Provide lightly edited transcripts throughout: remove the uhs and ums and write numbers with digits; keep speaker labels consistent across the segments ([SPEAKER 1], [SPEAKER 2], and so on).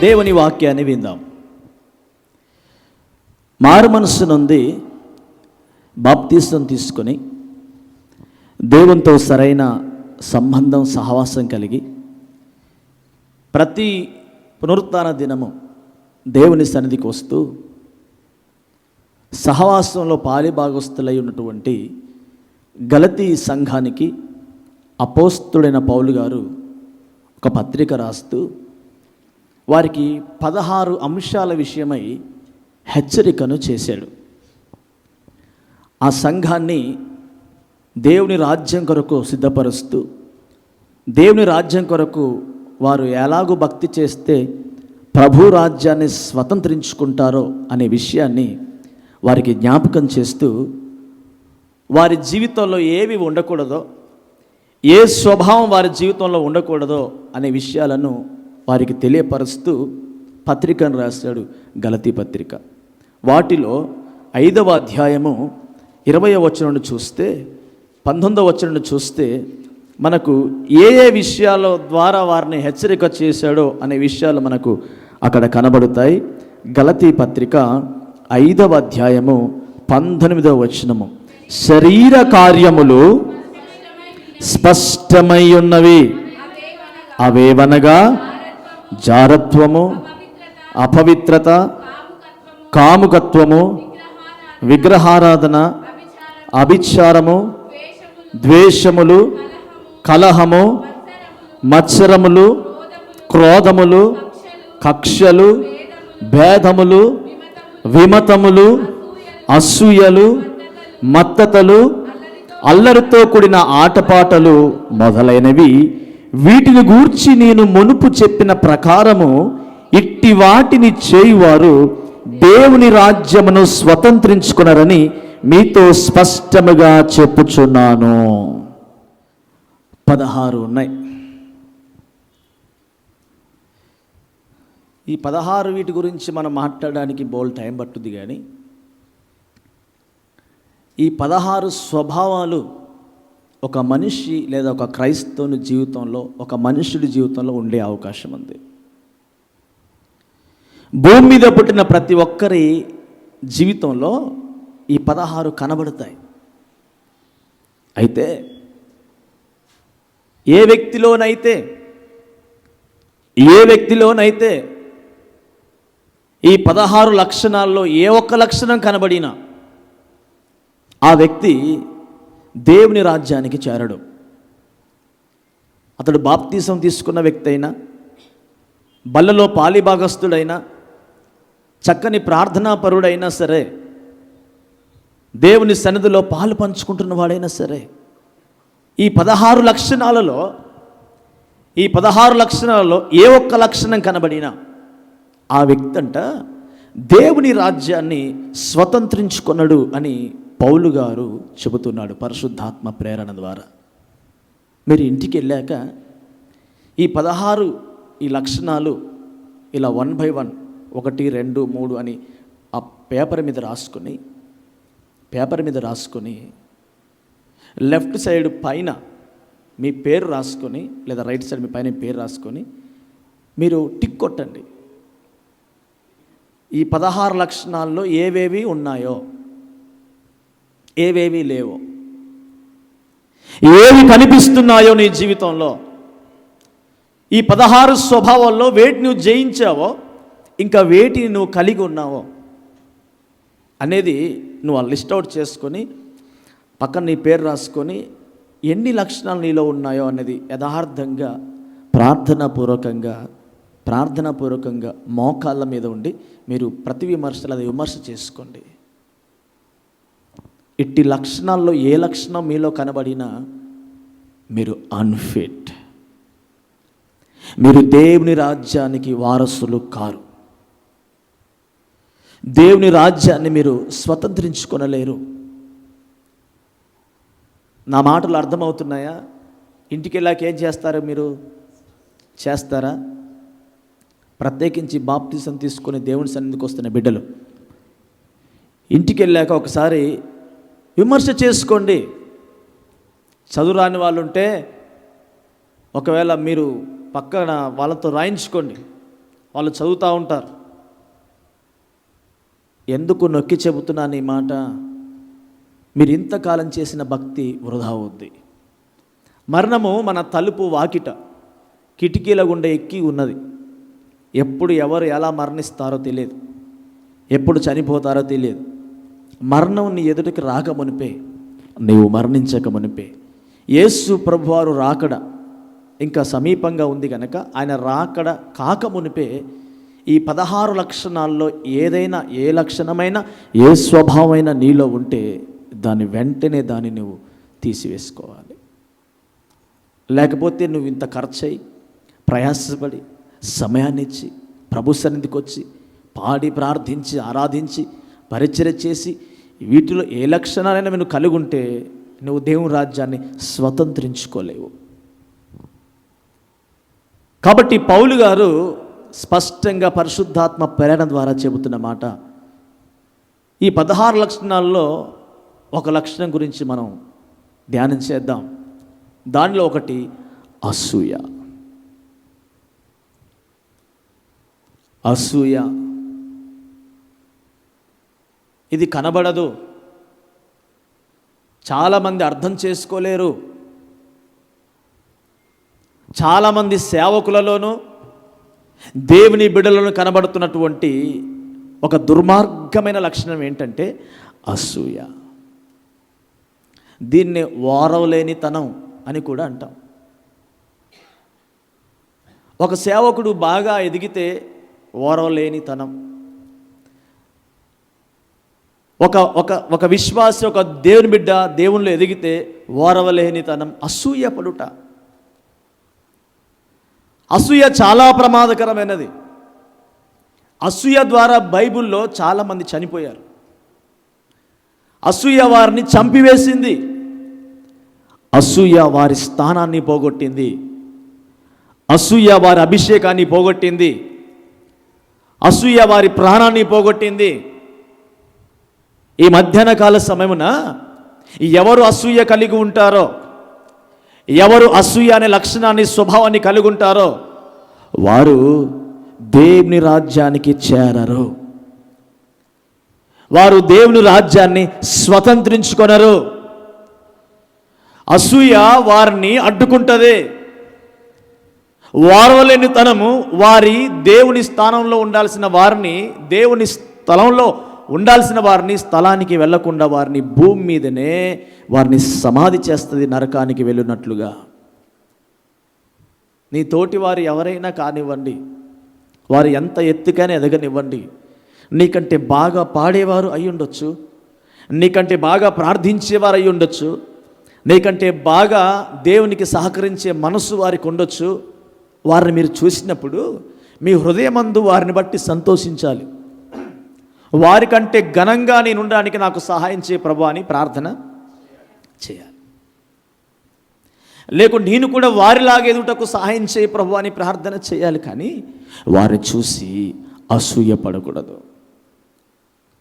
[SPEAKER 1] దేవుని వాక్యాన్ని విందాం. మారు మనస్సు నుండి బాప్తిసం తీసుకొని దేవునితో సరైన సంబంధం సహవాసం కలిగి ప్రతి పునరుత్థాన దినము దేవుని సన్నిధికి వస్తూ సహవాసంలో పాలిభాగస్తులై ఉన్నటువంటి గలతీ సంఘానికి అపోస్తుడైన పౌలు గారు ఒక పత్రిక రాస్తూ వారికి 16 అంశాల విషయమై హెచ్చరికను చేశాడు. ఆ సంఘాన్ని దేవుని రాజ్యం కొరకు సిద్ధపరుస్తూ దేవుని రాజ్యం కొరకు వారు ఎలాగూ భక్తి చేస్తే ప్రభు రాజ్యాన్ని స్వతంత్రించుకుంటారో అనే విషయాన్ని వారికి జ్ఞాపకం చేస్తూ వారి జీవితంలో ఏవి ఉండకూడదో, ఏ స్వభావం వారి జీవితంలో ఉండకూడదో అనే విషయాలను వారికి తెలియపరుస్తూ పత్రికను రాశాడు, గలతీ పత్రిక. వాటిలో 5వ అధ్యాయము 20వ వచనం చూస్తే 19వ వచనం చూస్తే మనకు ఏ విషయాల ద్వారా వారిని హెచ్చరిక చేశాడో అనే విషయాలు మనకు అక్కడ కనబడతాయి. గలతీ పత్రిక 5వ అధ్యాయము 19వ వచనము, శరీర కార్యములు స్పష్టమై ఉన్నవి, అవేవనగా జారత్వము, అపవిత్రత, కాముకత్వము, విగ్రహారాధన, అభిచారము, ద్వేషములు, కలహము, మత్సరములు, క్రోధములు, కక్షలు, భేదములు, విమతములు, అసూయలు, మత్తతలు, అల్లరితో కూడిన ఆటపాటలు మొదలైనవి, వీటిని గూర్చి నేను మునుపు చెప్పిన ప్రకారము ఇట్టి వాటిని చేయువారు దేవుని రాజ్యమును స్వతంత్రించుకున్నారని మీతో స్పష్టముగా చెప్పుచున్నాను. 16 ఉన్నాయి. ఈ 16 వీటి గురించి మనం మాట్లాడడానికి బోల్ టైం పట్టుద్ది, కానీ ఈ 16 స్వభావాలు ఒక మనిషి లేదా ఒక క్రైస్తవుని జీవితంలో, ఒక మనుషుడి జీవితంలో ఉండే అవకాశం ఉంది. భూమి మీద పుట్టిన ప్రతి ఒక్కరి జీవితంలో ఈ 16 కనబడతాయి. అయితే ఏ వ్యక్తిలోనైతే ఈ 16 లక్షణాల్లో ఏ ఒక్క లక్షణం కనబడినా ఆ వ్యక్తి దేవుని రాజ్యానికి చేరడు. అతడు బాప్తీసం తీసుకున్న వ్యక్తి అయినా, బల్లలో పాలిభాగస్తుడైనా, చక్కని ప్రార్థనాపరుడైనా సరే, దేవుని సన్నిధిలో పాలు పంచుకుంటున్న వాడైనా సరే, ఈ 16 లక్షణాలలో ఏ ఒక్క లక్షణం కనబడినా ఆ వ్యక్తి అంట దేవుని రాజ్యాన్ని స్వతంత్రించుకొనడు అని పౌలు గారు చెబుతున్నాడు పరిశుద్ధాత్మ ప్రేరణ ద్వారా. మీరు ఇంటికి వెళ్ళాక ఈ 16 ఈ లక్షణాలు ఇలా 1 by 1, 1, 2, 3 అని ఆ పేపర్ మీద రాసుకొని లెఫ్ట్ సైడ్ పైన మీ పేరు రాసుకొని, లేదా రైట్ సైడ్ మీ పైన పేరు రాసుకొని మీరు టిక్ కొట్టండి. ఈ 16 లక్షణాల్లో ఏవేవి ఉన్నాయో, ఏవేవి లేవో, ఏవి కనిపిస్తున్నాయో నీ జీవితంలో, ఈ 16 స్వభావాల్లో వేటి నువ్వు జయించావో, ఇంకా వేటిని నువ్వు కలిగి ఉన్నావో అనేది నువ్వు లిస్ట్ అవుట్ చేసుకొని పక్కన నీ పేరు రాసుకొని ఎన్ని లక్షణాలు నీలో ఉన్నాయో అనేది యథార్థంగా ప్రార్థనాపూర్వకంగా మోకాళ్ళ మీద ఉండి మీరు ప్రతి విమర్శ చేసుకోండి. ఇట్టి లక్షణాల్లో ఏ లక్షణం మీలో కనబడినా మీరు అన్ఫిట్, మీరు దేవుని రాజ్యానికి వారసులు కారు, దేవుని రాజ్యాన్ని మీరు స్వతంత్రించుకొనలేరు. నా మాటలు అర్థమవుతున్నాయా? ఇంటికి వెళ్ళాక ఏం చేస్తారు? మీరు చేస్తారా? ప్రత్యేకించి బాప్తిసం తీసుకొని దేవుని సన్నిధికి వస్తున్న బిడ్డలు ఇంటికి వెళ్ళాక ఒకసారి విమర్శ చేసుకోండి. చదువురాని వాళ్ళు ఉంటే ఒకవేళ మీరు పక్కన వాళ్ళతో రాయించుకోండి. వాళ్ళు చదువుతూ ఉంటారు. ఎందుకు నొక్కి చెబుతున్నాను ఈ మాట? మీరు ఇంతకాలం చేసిన భక్తి వృధా అవుద్ది. మరణము మన తలుపు వాకిట కిటికీల గుండా ఎక్కి ఉన్నది. ఎప్పుడు ఎవరు ఎలా మరణిస్తారో తెలియదు, ఎప్పుడు చనిపోతారో తెలియదు. మరణం నీ ఎదుటికి రాక మునిపే, నీవు మరణించక మునిపే యేసు ప్రభువారు రాకడ ఇంకా సమీపంగా ఉంది కనుక ఆయన రాకడ కాక మునిపే ఈ 16 లక్షణాల్లో ఏదైనా ఏ లక్షణమైనా ఏ స్వభావమైనా నీలో ఉంటే దాన్ని వెంటనే దాన్ని నువ్వు తీసివేసుకోవాలి. లేకపోతే నువ్వు ఇంత ఖర్చయి ప్రయాసపడి సమయాన్ని ఇచ్చి ప్రభు సన్నిధికి వచ్చి పాడి ప్రార్థించి ఆరాధించి పరిచర్య చేసి వీటిలో ఏ లక్షణాలైనా నువ్వు కలిగి ఉంటే నువ్వు దేవుని రాజ్యాన్ని స్వతంత్రించుకోలేవు. కాబట్టి పౌలు గారు స్పష్టంగా పరిశుద్ధాత్మ ప్రేరణ ద్వారా చెబుతున్న మాట, ఈ 16 లక్షణాల్లో ఒక లక్షణం గురించి మనం ధ్యానం చేద్దాం. దానిలో ఒకటి అసూయ. అసూయ ఇది కనబడదు, చాలామంది అర్థం చేసుకోలేరు. చాలామంది సేవకులలోనూ దేవుని బిడ్డలను కనబడుతున్నటువంటి ఒక దుర్మార్గమైన లక్షణం ఏంటంటే అసూయ. దీన్ని ఓరవలేనితనం అని కూడా అంటాం. ఒక సేవకుడు బాగా ఎదిగితే ఓరవలేనితనం, ఒక విశ్వాసి ఒక దేవుని బిడ్డ దేవునిలో ఎదిగితే ఓరవలేనితనం, అసూయ పడుట. అసూయ చాలా ప్రమాదకరమైనది. అసూయ ద్వారా బైబిల్లో చాలామంది చనిపోయారు. అసూయ వారిని చంపివేసింది. అసూయ వారి స్థానాన్ని పోగొట్టింది. అసూయ వారి అభిషేకాన్ని పోగొట్టింది. అసూయ వారి ప్రాణాన్ని పోగొట్టింది. ఈ మధ్యాహ్న కాల సమయమున ఎవరు అసూయ కలిగి ఉంటారో, ఎవరు అసూయ అనే లక్షణాన్ని స్వభావాన్ని కలిగి ఉంటారో వారు దేవుని రాజ్యానికి చేరరు. వారు దేవుని రాజ్యాన్ని స్వతంత్రించుకొనరు. అసూయ వారిని అడ్డుకుంటుంది. ఓర్వలేనితనము వారి దేవుని స్థానంలో ఉండాల్సిన వారిని, దేవుని స్థలంలో ఉండాల్సిన వారిని స్థలానికి వెళ్లకుండా వారిని భూమి మీదనే వారిని సమాధి చేస్తుంది, నరకానికి వెళ్ళినట్లుగా. నీ తోటి వారు ఎవరైనా కానివ్వండి, వారు ఎంత ఎత్తుకైనా ఎదగనివ్వండి, నీకంటే బాగా పాడేవారు అయి ఉండొచ్చు, నీకంటే బాగా ప్రార్థించేవారు అయి ఉండొచ్చు, నీకంటే బాగా దేవునికి సహకరించే మనసు వారికి ఉండొచ్చు. వారిని మీరు చూసినప్పుడు మీ హృదయమందు వారిని బట్టి సంతోషించాలి. వారికంటే ఘనంగా నేను ఉండడానికి నాకు సహాయం చేయ ప్రభు అని ప్రార్థన చేయాలి. లేకుంటే నేను కూడా వారిలాగా ఎదుటకు సహాయం చేయ ప్రభు అని ప్రార్థన చేయాలి. కానీ వారిని చూసి అసూయ పడకూడదు.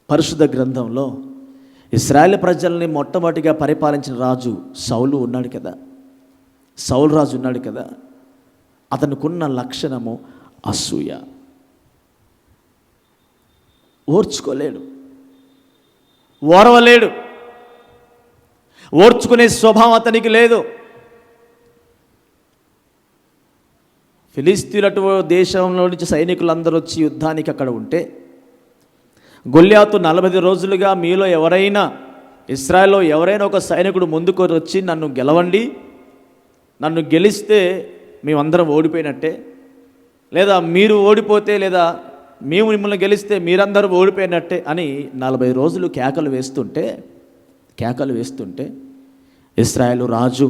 [SPEAKER 1] పరిశుద్ధ గ్రంథంలో ఇశ్రాయేలు ప్రజల్ని మొట్టమొదటిగా పరిపాలించిన రాజు సౌలు ఉన్నాడు కదా, సౌలు రాజు ఉన్నాడు కదా. అతనుకున్న లక్షణము అసూయ. ఓర్చుకోలేడు, ఓర్వలేడు, ఓర్చుకునే స్వభావం అతనికి లేదు. ఫిలిస్తీన్ల దేశంలో నుంచి సైనికులందరూ వచ్చి యుద్ధానికి అక్కడ ఉంటే గొల్యాతు 40 రోజులుగా మీలో ఎవరైనా, ఇశ్రాయేల్లో ఎవరైనా ఒక సైనికుడు ముందుకు వచ్చి నన్ను గెలవండి, నన్ను గెలిస్తే మేమందరం ఓడిపోయినట్టే, లేదా మీరు ఓడిపోతే, లేదా మేము మిమ్మల్ని గెలిస్తే మీరందరూ ఓడిపోయినట్టే అని 40 రోజులు కేకలు వేస్తుంటే ఇశ్రాయేలు రాజు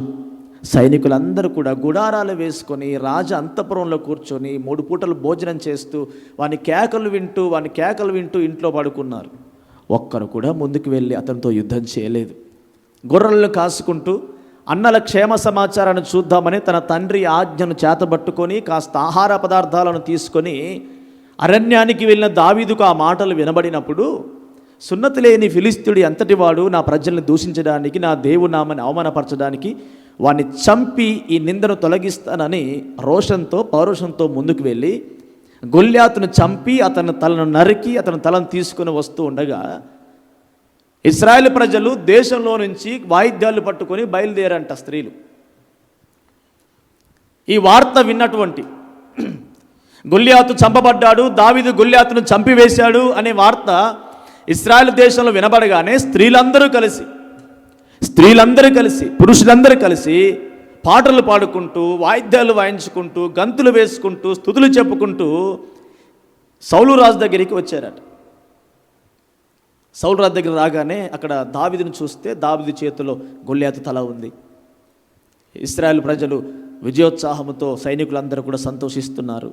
[SPEAKER 1] సైనికులందరూ కూడా గుడారాలు వేసుకొని రాజు అంతఃపురంలో కూర్చొని 3 పూటలు భోజనం చేస్తూ వాని కేకలు వింటూ ఇంట్లో పడుకున్నారు. ఒక్కరు కూడా ముందుకు వెళ్ళి అతనితో యుద్ధం చేయలేదు. గొర్రెలను కాసుకుంటూ అన్నల క్షేమ సమాచారాన్ని చూద్దామని తన తండ్రి ఆజ్ఞను చేతబట్టుకొని కాస్త ఆహార పదార్థాలను తీసుకొని అరణ్యానికి వెళ్ళిన దావీదుకు ఆ మాటలు వినబడినప్పుడు, సున్నతి లేని ఫిలిస్తీయుడు ఎంతటివాడు నా ప్రజల్ని దూషించడానికి, నా దేవుని నామని అవమానపరచడానికి వాడిని చంపి ఈ నిందను తొలగిస్తానని రోషంతో పౌరుషంతో ముందుకు వెళ్ళి గొల్యాతును చంపి అతని తలను నరికి అతని తలను తీసుకుని వస్తూ ఉండగా ఇశ్రాయేలు ప్రజలు దేశంలో నుంచి వాయిద్యాలు పట్టుకొని బయలుదేరంట స్త్రీలు. ఈ వార్త విన్నటువంటి గొల్యాతు చంపబడ్డాడు, దావీదు గొల్యాతును చంపివేశాడు అనే వార్త ఇశ్రాయేలు దేశంలో వినబడగానే స్త్రీలందరూ కలిసి పురుషులందరూ కలిసి పాటలు పాడుకుంటూ వాయిద్యాలు వాయించుకుంటూ గంతులు వేసుకుంటూ స్తుతులు చెప్పుకుంటూ సౌలు రాజు దగ్గరికి వచ్చారట. సౌలు రాజు దగ్గర రాగానే అక్కడ దావీదును చూస్తే దావీదు చేతిలో గొల్యాతు తల ఉంది. ఇశ్రాయేలు ప్రజలు విజయోత్సాహంతో సైనికులందరూ కూడా సంతోషిస్తున్నారు.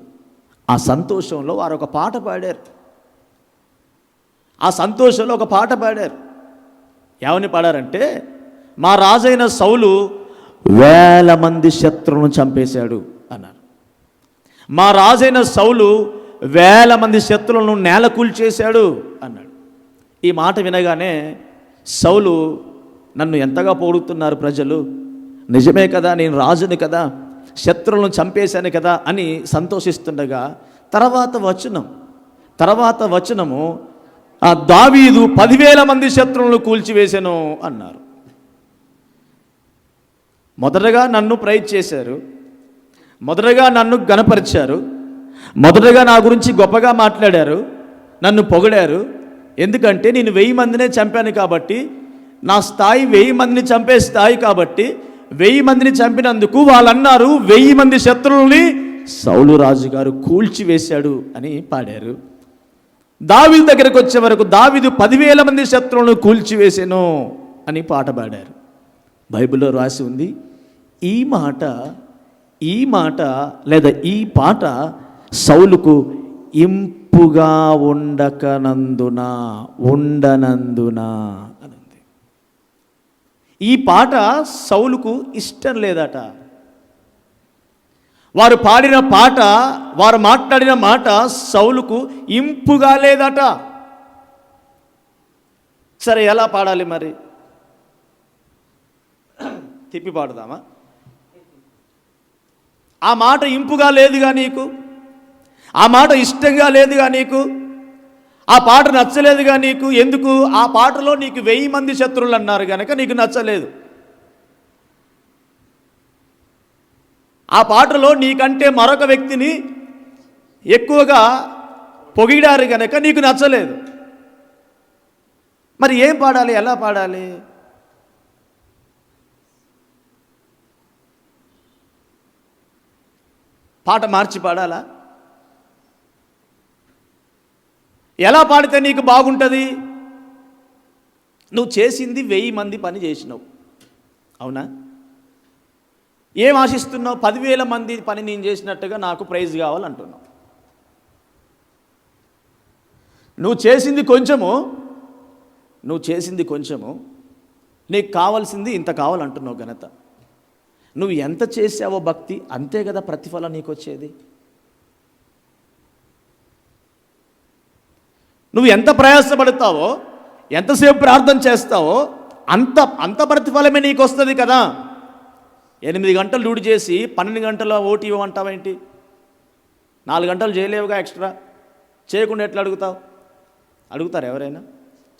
[SPEAKER 1] ఆ సంతోషంలో వారు ఒక పాట పాడారు. ఏమని పాడారంటే, మా రాజైన సౌలు 1000 మంది శత్రువులను చంపేశాడు అన్నారు. మా రాజైన సౌలు 1000 మంది శత్రువులను నేలకూల్చేశాడు అన్నాడు. ఈ మాట వినగానే సౌలు, నన్ను ఎంతగా పొగుడుతున్నారు ప్రజలు, నిజమే కదా, నేను రాజుని కదా, శత్రువులను చంపేశాను కదా అని సంతోషిస్తుండగా తర్వాత వచనము ఆ దావీదు 10,000 మంది శత్రువులను కూల్చివేశాను అన్నారు. మొదటగా నన్ను ప్రైజ్ చేశారు, మొదటగా నన్ను గణపరిచారు, మొదటగా నా గురించి గొప్పగా మాట్లాడారు, నన్ను పొగిడారు. ఎందుకంటే నేను 1000 మందినే చంపాను కాబట్టి, నా స్థాయి 1000 మందిని చంపే స్థాయి కాబట్టి 1000 మందిని చంపినందుకు వాళ్ళు అన్నారు 1000 మంది శత్రువుల్ని సౌలు రాజు గారు కూల్చివేశాడు అని పాడారు. దావీదు దగ్గరకు వచ్చే వరకు దావీదు 10,000 మంది శత్రువులను కూల్చివేశాను అని పాట పాడారు. బైబిల్లో రాసి ఉంది. ఈ మాట లేదా ఈ పాట సౌలుకు ఇంపుగా ఉండనందున అనంది. ఈ పాట సౌలుకు ఇష్టం లేదట. వారు పాడిన పాట, వారు మాట్లాడిన మాట సౌలుకు ఇంపుగా లేదట. సరే, ఎలా పాడాలి మరి? తిప్పి పాడుదామా? ఆ మాట ఇంపుగా లేదుగా నీకు, ఆ మాట ఇష్టంగా లేదుగా నీకు, ఆ పాట నచ్చలేదుగా నీకు. ఎందుకు? ఆ పాటలో నీకు 1000 మంది శత్రువులు అన్నారు కనుక నీకు నచ్చలేదు. ఆ పాటలో నీకంటే మరొక వ్యక్తిని ఎక్కువగా పొగిడారు కనుక నీకు నచ్చలేదు. మరి ఏం పాడాలి? ఎలా పాడాలి? పాట మార్చి పాడాలా? ఎలా పాడితే నీకు బాగుంటుంది? నువ్వు చేసింది 1000 మంది పని చేసినావు, అవునా? ఏం ఆశిస్తున్నావు? 10,000 మంది పని నేను చేసినట్టుగా నాకు ప్రైజ్ కావాలంటున్నావు. నువ్వు చేసింది కొంచెము, నీకు కావాల్సింది ఇంత కావాలంటున్నావు ఘనత. నువ్వు ఎంత చేసావో భక్తి, అంతే కదా ప్రతిఫలం నీకు వచ్చేది. నువ్వు ఎంత ప్రయాసపడతావో, ఎంతసేపు ప్రార్థన చేస్తావో అంత ప్రతిఫలమే నీకు వస్తుంది కదా. 8 గంటలు డ్యూటీ చేసి 12 గంటల ఓటీ ఇవ్వమంటావేంటి? 4 గంటలు చేయలేవుగా ఎక్స్ట్రా. చేయకుండా ఎట్లా అడుగుతారు ఎవరైనా?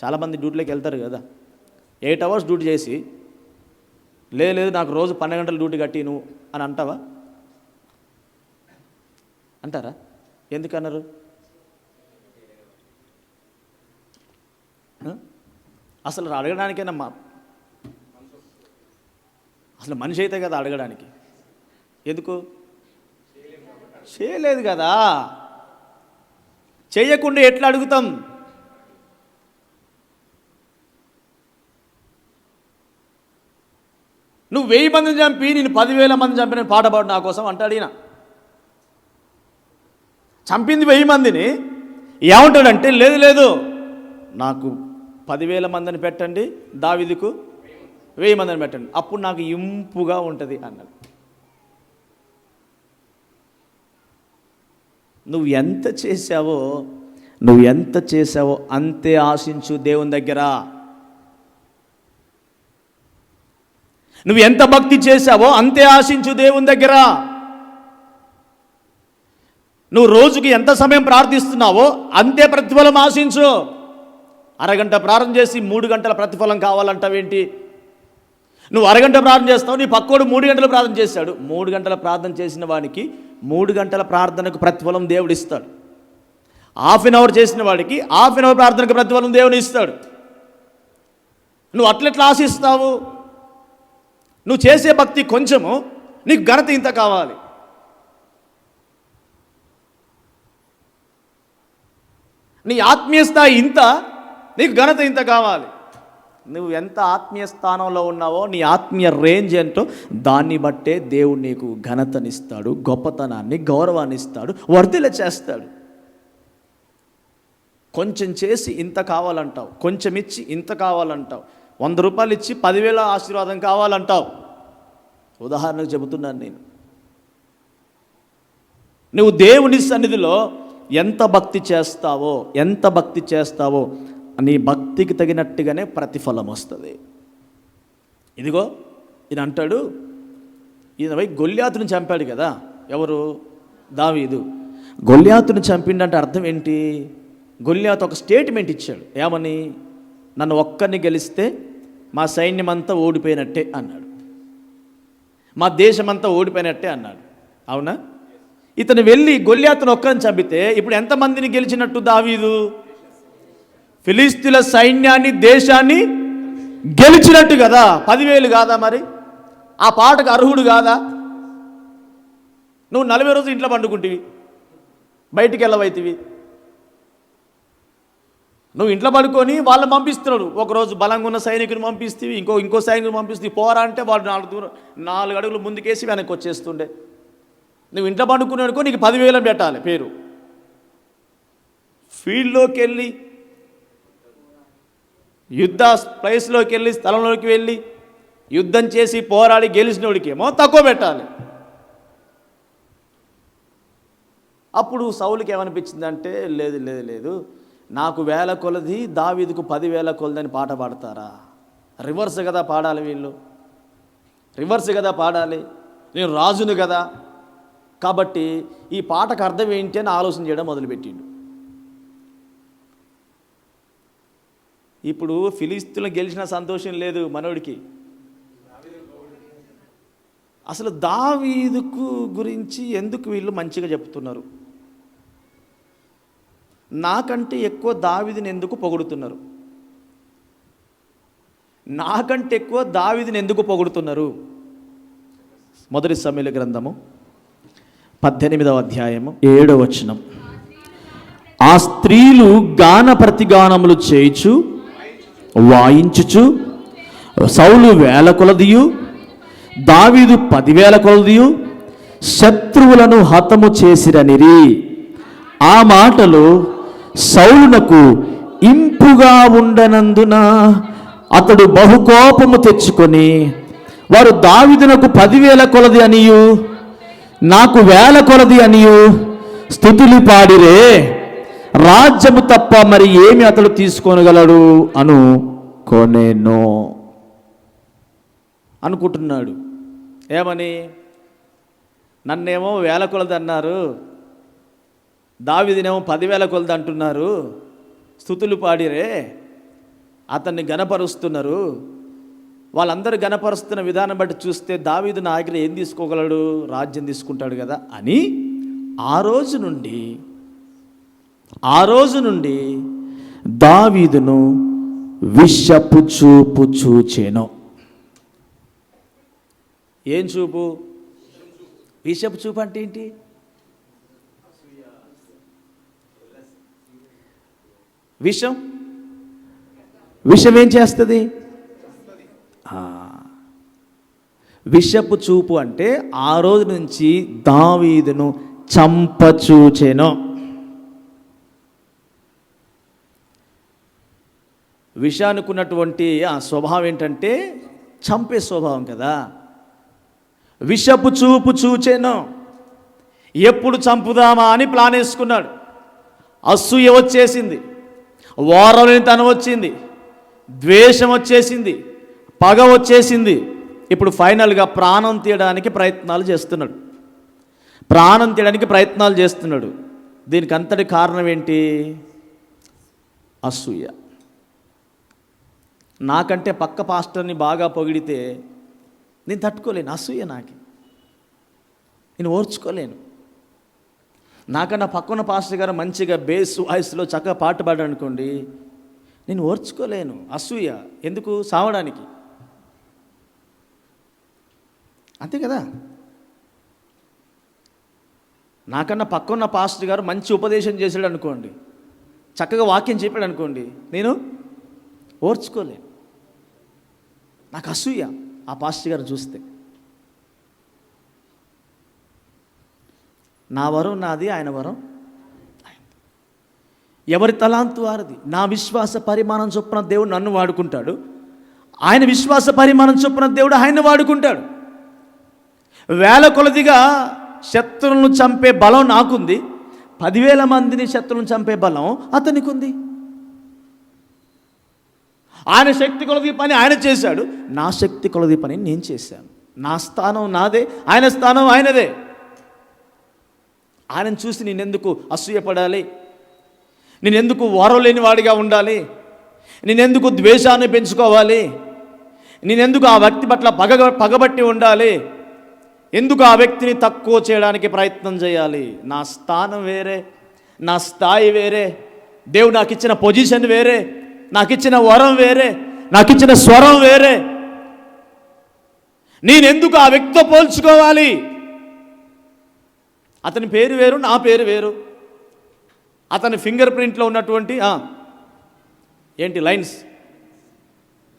[SPEAKER 1] చాలామంది డ్యూటీలోకి వెళ్తారు కదా, 8 అవర్స్ డ్యూటీ చేసి లేదు నాకు రోజు 12 గంటలు డ్యూటీ కట్టి నువ్వు అని అంటారా? ఎందుకన్నారు? అసలు అడగడానికేనమ్మా, అసలు మనిషి అయితే కదా అడగడానికి. ఎందుకు? చేయలేదు కదా. చేయకుండా ఎట్లా అడుగుతాం? నువ్వు 1000 మందిని చంపి నేను 10,000 మందిని చంపి నేను పాట పాడు నా కోసం అంటాడు ఈయన. చంపింది 1000 మందిని ఏమంటాడంటే, లేదు నాకు 10,000 మందిని పెట్టండి, దావీదుకు 1000 మందిని పెట్టండి, అప్పుడు నాకు ఇంపుగా ఉంటుంది అన్నాడు. నువ్వు ఎంత చేసావో అంతే ఆశించు దేవుని దగ్గర. నువ్వు ఎంత భక్తి చేశావో అంతే ఆశించు దేవుని దగ్గర. నువ్వు రోజుకి ఎంత సమయం ప్రార్థిస్తున్నావో అంతే ప్రతిఫలం ఆశించు. అరగంట ప్రార్థన చేసి 3 గంటల ప్రతిఫలం కావాలంటావేంటి? నువ్వు అరగంట ప్రార్థన చేస్తావు, నీ పక్కోడు 3 గంటలు ప్రార్థన చేశాడు. 3 గంటల ప్రార్థన చేసిన వాడికి 3 గంటల ప్రార్థనకు ప్రతిఫలం దేవుడు ఇస్తాడు. హాఫ్ అన్ అవర్ చేసిన వాడికి హాఫ్ అన్ అవర్ ప్రార్థనకు ప్రతిఫలం దేవుడు ఇస్తాడు. నువ్వు అట్లెట్లా ఆశిస్తావు? నువ్వు చేసే భక్తి కొంచెము, నీకు ఘనత ఇంత కావాలి. నీ ఆత్మీయ స్థాయి ఇంత, నీకు ఘనత ఇంత కావాలి. నువ్వు ఎంత ఆత్మీయ స్థానంలో ఉన్నావో, నీ ఆత్మీయ రేంజ్ ఏంటో దాన్ని బట్టే దేవుడు నీకు ఘనతనిస్తాడు, గొప్పతనాన్ని, గౌరవాన్ని ఇస్తాడు, వర్ధిల్ల చేస్తాడు. కొంచెం చేసి ఇంత కావాలంటావు, కొంచెం ఇచ్చి ఇంత కావాలంటావు, 100 రూపాయలు ఇచ్చి 10,000 ఆశీర్వాదం కావాలంటావు. ఉదాహరణకు చెబుతున్నాను నేను. నువ్వు దేవుని సన్నిధిలో ఎంత భక్తి చేస్తావో నీ భక్తికి తగినట్టుగానే ప్రతిఫలం వస్తుంది. ఇదిగో ఈయన అంటాడు, ఈయన పోయి గొల్యాతుని చంపాడు కదా. ఎవరు? దావీదు. గొల్యాతుని చంపిండంటే అర్థం ఏంటి? గొల్యాతు ఒక స్టేట్మెంట్ ఇచ్చాడు. ఏమని? నన్ను ఒక్కరిని గెలిస్తే మా సైన్యం అంతా ఓడిపోయినట్టే అన్నాడు, మా దేశమంతా ఓడిపోయినట్టే అన్నాడు. అవునా? ఇతను వెళ్ళి గొల్యాతును ఒక్కరిని చంపితే ఇప్పుడు ఎంతమందిని గెలిచినట్టు దావీదు? ఫిలిస్తీన్ల సైన్యాన్ని, దేశాన్ని గెలిచినట్టు కదా. 10,000 కాదా మరి? ఆ పాటకు అర్హుడు కాదా? నువ్వు 40 రోజులు ఇంట్లో పండుకుంటివి, బయటికి వెళ్ళవైతివి. నువ్వు ఇంట్లో పడుకొని వాళ్ళని పంపిస్తున్నాడు. ఒకరోజు బలంగా ఉన్న సైనికుని పంపిస్తేవి, ఇంకో సైనికుని పంపిస్తే పోరా అంటే వాడు 4 అడుగులు ముందుకేసి వెనక్కి వచ్చేస్తుండే. నువ్వు ఇంట్లో పండుకున్నాడుకో నీకు 10,000 పెట్టాలి పేరు. ఫీల్డ్లోకి వెళ్ళి, యుద్ధ ప్లేస్లోకి వెళ్ళి, స్థలంలోకి వెళ్ళి యుద్ధం చేసి పోరాడి గెలిచినోడికేమో తక్కువ పెట్టాలి. అప్పుడు సౌలుకి ఏమనిపించిందంటే, లేదు నాకు 1000 కొలది, దావీదుకు 10,000 కొలదని పాట పాడతారా? రివర్స్ కదా పాడాలి, వీళ్ళు రివర్స్ కదా పాడాలి. నేను రాజును కదా, కాబట్టి ఈ పాటకు అర్థం ఏంటి అని ఆలోచన చేయడం మొదలుపెట్టిండు. ఇప్పుడు ఫిలిస్తీన్లు గెలిచిన సంతోషం లేదు మనోడికి. అసలు దావీదుకు గురించి ఎందుకు వీళ్ళు మంచిగా చెప్తున్నారు? నాకంటే ఎక్కువ దావీదుని ఎందుకు పొగుడుతున్నారు? నాకంటే ఎక్కువ దావీదుని ఎందుకు పొగుడుతున్నారు? మొదటి సమూయేలు గ్రంథము 18వ అధ్యాయము 7వ వచనం. ఆ స్త్రీలు గాన ప్రతిగానములు చేయుచు వాయించుచు సౌలు 1000 కొలదియు దావీదు 10,000 కొలదియు శత్రువులను హతము చేసిరనిరి. ఆ మాటలు సౌలునకు ఇంపుగా ఉండనందున అతడు బహుకోపము తెచ్చుకొని, వారు దావీదునకు 10,000 కొలది అనియు నాకు 1000 కొలది అనియు స్తుతులు పాడిరే, రాజ్యము తప్ప మరి ఏమి అతడు తీసుకోనగలడు అనుకుంటున్నాడు. ఏమని? నన్నేమో 1000 కొలది అన్నారు, దావీదునేమో 10,000 కొలది అంటున్నారు, స్తుతులు పాడిరే, అతన్ని గణపరుస్తున్నారు. వాళ్ళందరూ గణపరుస్తున్న విధానం బట్టి చూస్తే దావీదు నా దగ్గర ఏం తీసుకోగలడు? రాజ్యం తీసుకుంటాడు కదా అని ఆ రోజు నుండి దావీదును విషపు చూపు చూచెను. ఏం చూపు? విషపు చూపు అంటే ఏంటి? విషం ఏం చేస్తుంది? విషపు చూపు అంటే ఆ రోజు నుంచి దావీదును చంపచూచెను. విషానుకున్నటువంటి ఆ స్వభావం ఏంటంటే చంపే స్వభావం కదా. విషపు చూపు చూచెను. ఎప్పుడు చంపుదామా అని ప్లాన్ వేసుకున్నాడు. అసూయ వచ్చేసింది, ఓర్వలేనితనం వచ్చింది, ద్వేషం వచ్చేసింది, పగ వచ్చేసింది. ఇప్పుడు ఫైనల్గా ప్రాణం తీయడానికి ప్రయత్నాలు చేస్తున్నాడు. దీనికి అంతటి కారణం ఏంటి? అసూయ. నాకంటే పక్క పాస్టర్ని బాగా పొగిడితే నేను తట్టుకోలేను, అసూయ నాకు, నేను ఓర్చుకోలేను. నాకన్నా పక్కన పాస్టర్ గారు మంచిగా బేస్ వాయిస్లో చక్కగా పాట పాడాడు అనుకోండి, నేను ఓర్చుకోలేను, అసూయ. ఎందుకు? సావడానికి. అంతే కదా. నాకన్నా పక్కన్న పాస్టర్ గారు మంచి ఉపదేశం చేశాడు అనుకోండి, చక్కగా వాక్యం చెప్పాడు అనుకోండి, నేను ఓర్చుకోలేను, నాకు అసూయ ఆ పాస్టర్ గారు చూస్తే. నా వరం నాది, ఆయన వరం ఎవరి తలాంతు వారిది. నా విశ్వాస పరిమాణం చొప్పున దేవుడు నన్ను వాడుకుంటాడు, ఆయన విశ్వాస పరిమాణం చొప్పున దేవుడు ఆయన వాడుకుంటాడు. వేల కొలదిగా శత్రువులను చంపే బలం నాకుంది, 10,000 మందిని శత్రువులను చంపే బలం అతనికి ఉంది. ఆయన శక్తి కొలది పని ఆయన చేశాడు, నా శక్తి కొలది పని నేను చేశాను. నా స్థానం నాదే, ఆయన స్థానం ఆయనదే. ఆయనను చూసి నేనెందుకు అసూయపడాలి? నేనెందుకు ఓరలేని వాడిగా ఉండాలి? నేనెందుకు ద్వేషాన్ని పెంచుకోవాలి? నేనెందుకు ఆ వ్యక్తి పట్ల పగబట్టి ఉండాలి? ఎందుకు ఆ వ్యక్తిని తక్కువ చేయడానికి ప్రయత్నం చేయాలి? నా స్థానం వేరే, నా స్థాయి వేరే, దేవుడు నాకు ఇచ్చిన పొజిషన్ వేరే, నాకు ఇచ్చిన వరం వేరే, నాకు ఇచ్చిన స్వరం వేరే. నేనెందుకు ఆ వ్యక్తితో పోల్చుకోవాలి? అతని పేరు వేరు, నా పేరు వేరు. అతని ఫింగర్ ప్రింట్లో ఉన్నటువంటి ఏంటి లైన్స్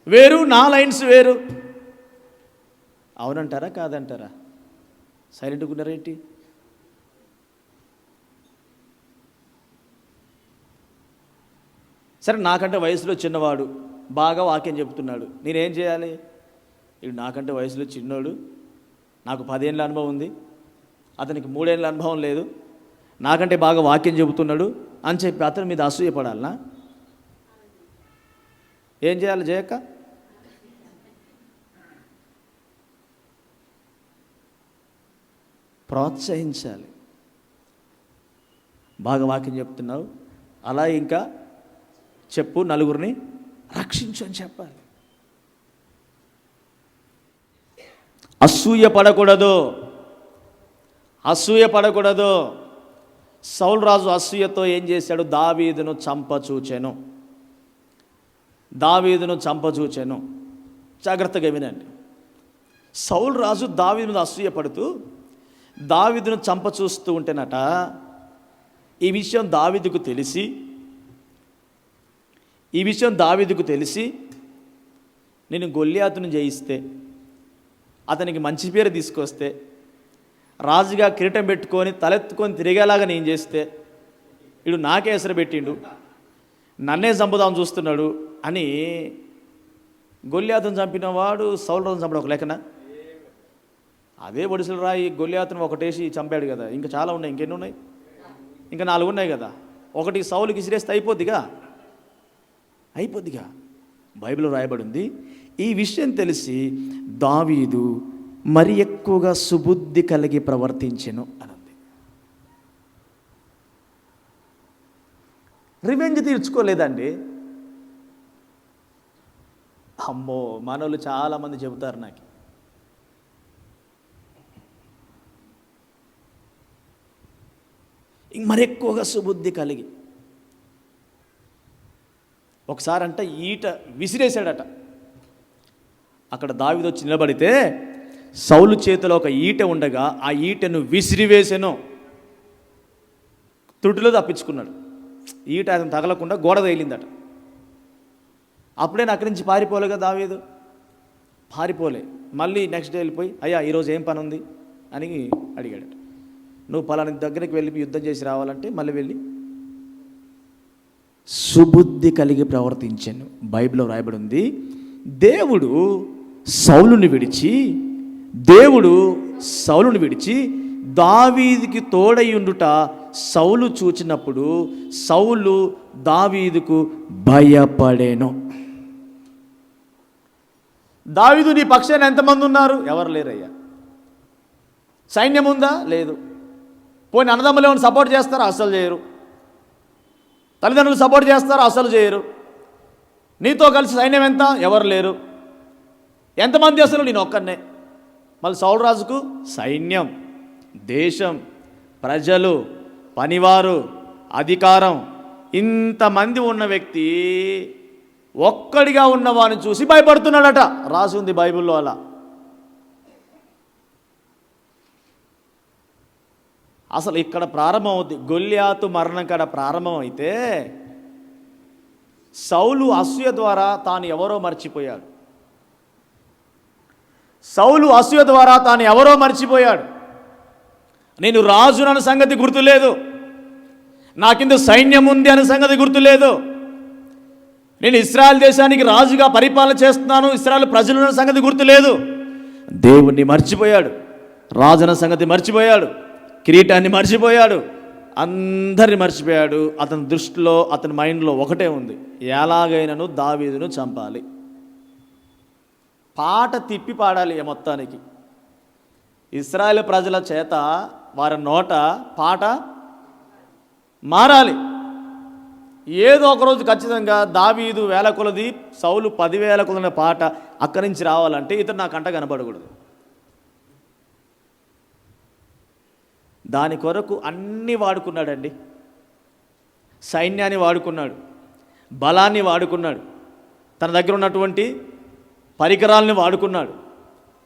[SPEAKER 1] వేరు, నా లైన్స్ వేరు. అవునంటారా కాదంటారా? సైలెంట్గా ఉన్నారేంటి? సరే, నాకంటే వయసులో చిన్నవాడు బాగా వాక్యం చెబుతున్నాడు, నేనేం చేయాలి? ఇవి నాకంటే వయసులో చిన్నోడు, నాకు 10 ఏళ్ళ అనుభవం ఉంది, అతనికి 3 ఏళ్ళ అనుభవం లేదు, నాకంటే బాగా వాక్యం చెబుతున్నాడు అని చెప్పి అతని మీద అసూయపడాలనా? ఏం చేయాలి జయక్క? ప్రోత్సహించాలి. బాగా వాక్యం చెప్తున్నావు, అలా ఇంకా చెప్పు, నలుగురిని రక్షించు అని చెప్పాలి. అసూయ పడకూడదు, అసూయ పడకూడదు. సౌలు రాజు అసూయతో ఏం చేశాడు? దావీదును చంపచూచెను, దావీదును చంపచూచెను. జాగ్రత్తగా వినండి. సౌలు రాజు దావీదు మీద అసూయ పడుతూ దావీదును చంపచూస్తూ ఉంటేనట, ఈ విషయం దావీదుకు తెలిసి నేను గొల్లియాతును జయిస్తే, అతనికి మంచి పేరు తీసుకొస్తే, రాజుగా కిరీటం పెట్టుకొని తలెత్తుకొని తిరిగేలాగా నేను చేస్తే, వీడు నాకే ఎసరు పెట్టిండు, నన్నే చంపుదాం చూస్తున్నాడు అని గొల్లియాతును చంపిన వాడు సౌలు రాజును చంపడం ఒక లెక్కన? అదే ఒడిసెలు రాయి గొల్లియాతును ఒకటేసి చంపాడు కదా, ఇంకా చాలా ఉన్నాయి, ఇంకెన్ని ఉన్నాయి? ఇంకా 4 ఉన్నాయి కదా. ఒకటి సౌలుకి ఇసిరేస్తే అయిపోద్దిగా. బైబిల్లో రాయబడి ఉంది. ఈ విషయం తెలిసి దావీదు మరి ఎక్కువగా సుబుద్ధి కలిగి ప్రవర్తించెను అనంది. రివెంజ్ తీర్చుకోలేదండి. అమ్మో, మనోళ్ళు చాలామంది చెబుతారు నాకు, మరి ఎక్కువగా సుబుద్ధి కలిగి. ఒకసారి అంట ఈట విసిరేశాడట. అక్కడ దావీదు వచ్చి నిలబడితే సౌలు చేతిలో ఒక ఈట ఉండగా ఆ ఈటను విసిరివేసెను. త్రుటిలో తప్పించుకున్నాడు. ఈట అతను తగలకుండా గోడ తగిలిందట. అప్పుడే అక్కడి నుంచి పారిపోలేగా దావీదు, పారిపోలే. మళ్ళీ నెక్స్ట్ డే వెళ్ళిపోయి, అయ్యా ఈరోజు ఏం పని ఉంది అని అడిగాడట. నువ్వు పలాని దగ్గరికి వెళ్ళి యుద్ధం చేసి రావాలంటే మళ్ళీ వెళ్ళి సుబుద్ధి కలిగి ప్రవర్తించాను. బైబిల్లో రాయబడి ఉంది, దేవుడు సౌలుని విడిచి దావీదుకి తోడయ్యుండుట సౌలు చూచినప్పుడు సౌలు దావీదుకు భయపడెను. దావీదు నీ పక్షాన ఎంతమంది ఉన్నారు? ఎవరు లేరయ్యా. సైన్యం ఉందా? లేదు. పోనీ అన్నదమ్ములు ఏమైనా సపోర్ట్ చేస్తారా? అస్సలు చేయరు. తల్లిదండ్రులు సపోర్ట్ చేస్తారా? అస్సలు చేయరు. నీతో కలిసి సైన్యం ఎంత? ఎవరు లేరు. ఎంతమంది అసలు? నేను ఒక్కనే. మళ్ళీ సౌలు రాజుకు సైన్యం, దేశం, ప్రజలు, పనివారు, అధికారం, ఇంతమంది ఉన్న వ్యక్తి ఒక్కడిగా ఉన్నవాడిని చూసి భయపడుతున్నాడట. రాసి ఉంది బైబిల్లో అలా. అసలు ఇక్కడ ప్రారంభం అవుద్ది. గొల్యాతు మరణం కాడ ప్రారంభం అయితే సౌలు అసూయ ద్వారా తాను ఎవరో మర్చిపోయాడు. సౌలు అసూయ ద్వారా తాను ఎవరో మర్చిపోయాడు. నేను రాజునన్న సంగతి గుర్తులేదు, నా కింద సైన్యం ఉంది అనే సంగతి గుర్తులేదు, నేను ఇశ్రాయేల్ దేశానికి రాజుగా పరిపాలన చేస్తున్నాను, ఇశ్రాయేల్ ప్రజలున్న సంగతి గుర్తులేదు. దేవుణ్ణి మర్చిపోయాడు, రాజున సంగతి మర్చిపోయాడు, కిరీటాన్ని మర్చిపోయాడు, అందరిని మర్చిపోయాడు. అతని దృష్టిలో, అతని మైండ్లో ఒకటే ఉంది, ఎలాగైనాను దావీదును చంపాలి. పాట తిప్పి పాడాలి మొత్తానికి. ఇశ్రాయేల్ ప్రజల చేత వారి నోట పాట మారాలి. ఏదో ఒకరోజు ఖచ్చితంగా దావీదు 1000 కొలది, సౌలు 10,000 కొలది పాట అక్కడి నుంచి రావాలంటే ఇతను నా కంట కనబడకూడదు. దాని కొరకు అన్నీ వాడుకున్నాడండి. సైన్యాన్ని వాడుకున్నాడు, బలాన్ని వాడుకున్నాడు, తన దగ్గర ఉన్నటువంటి పరికరాలని వాడుకున్నాడు,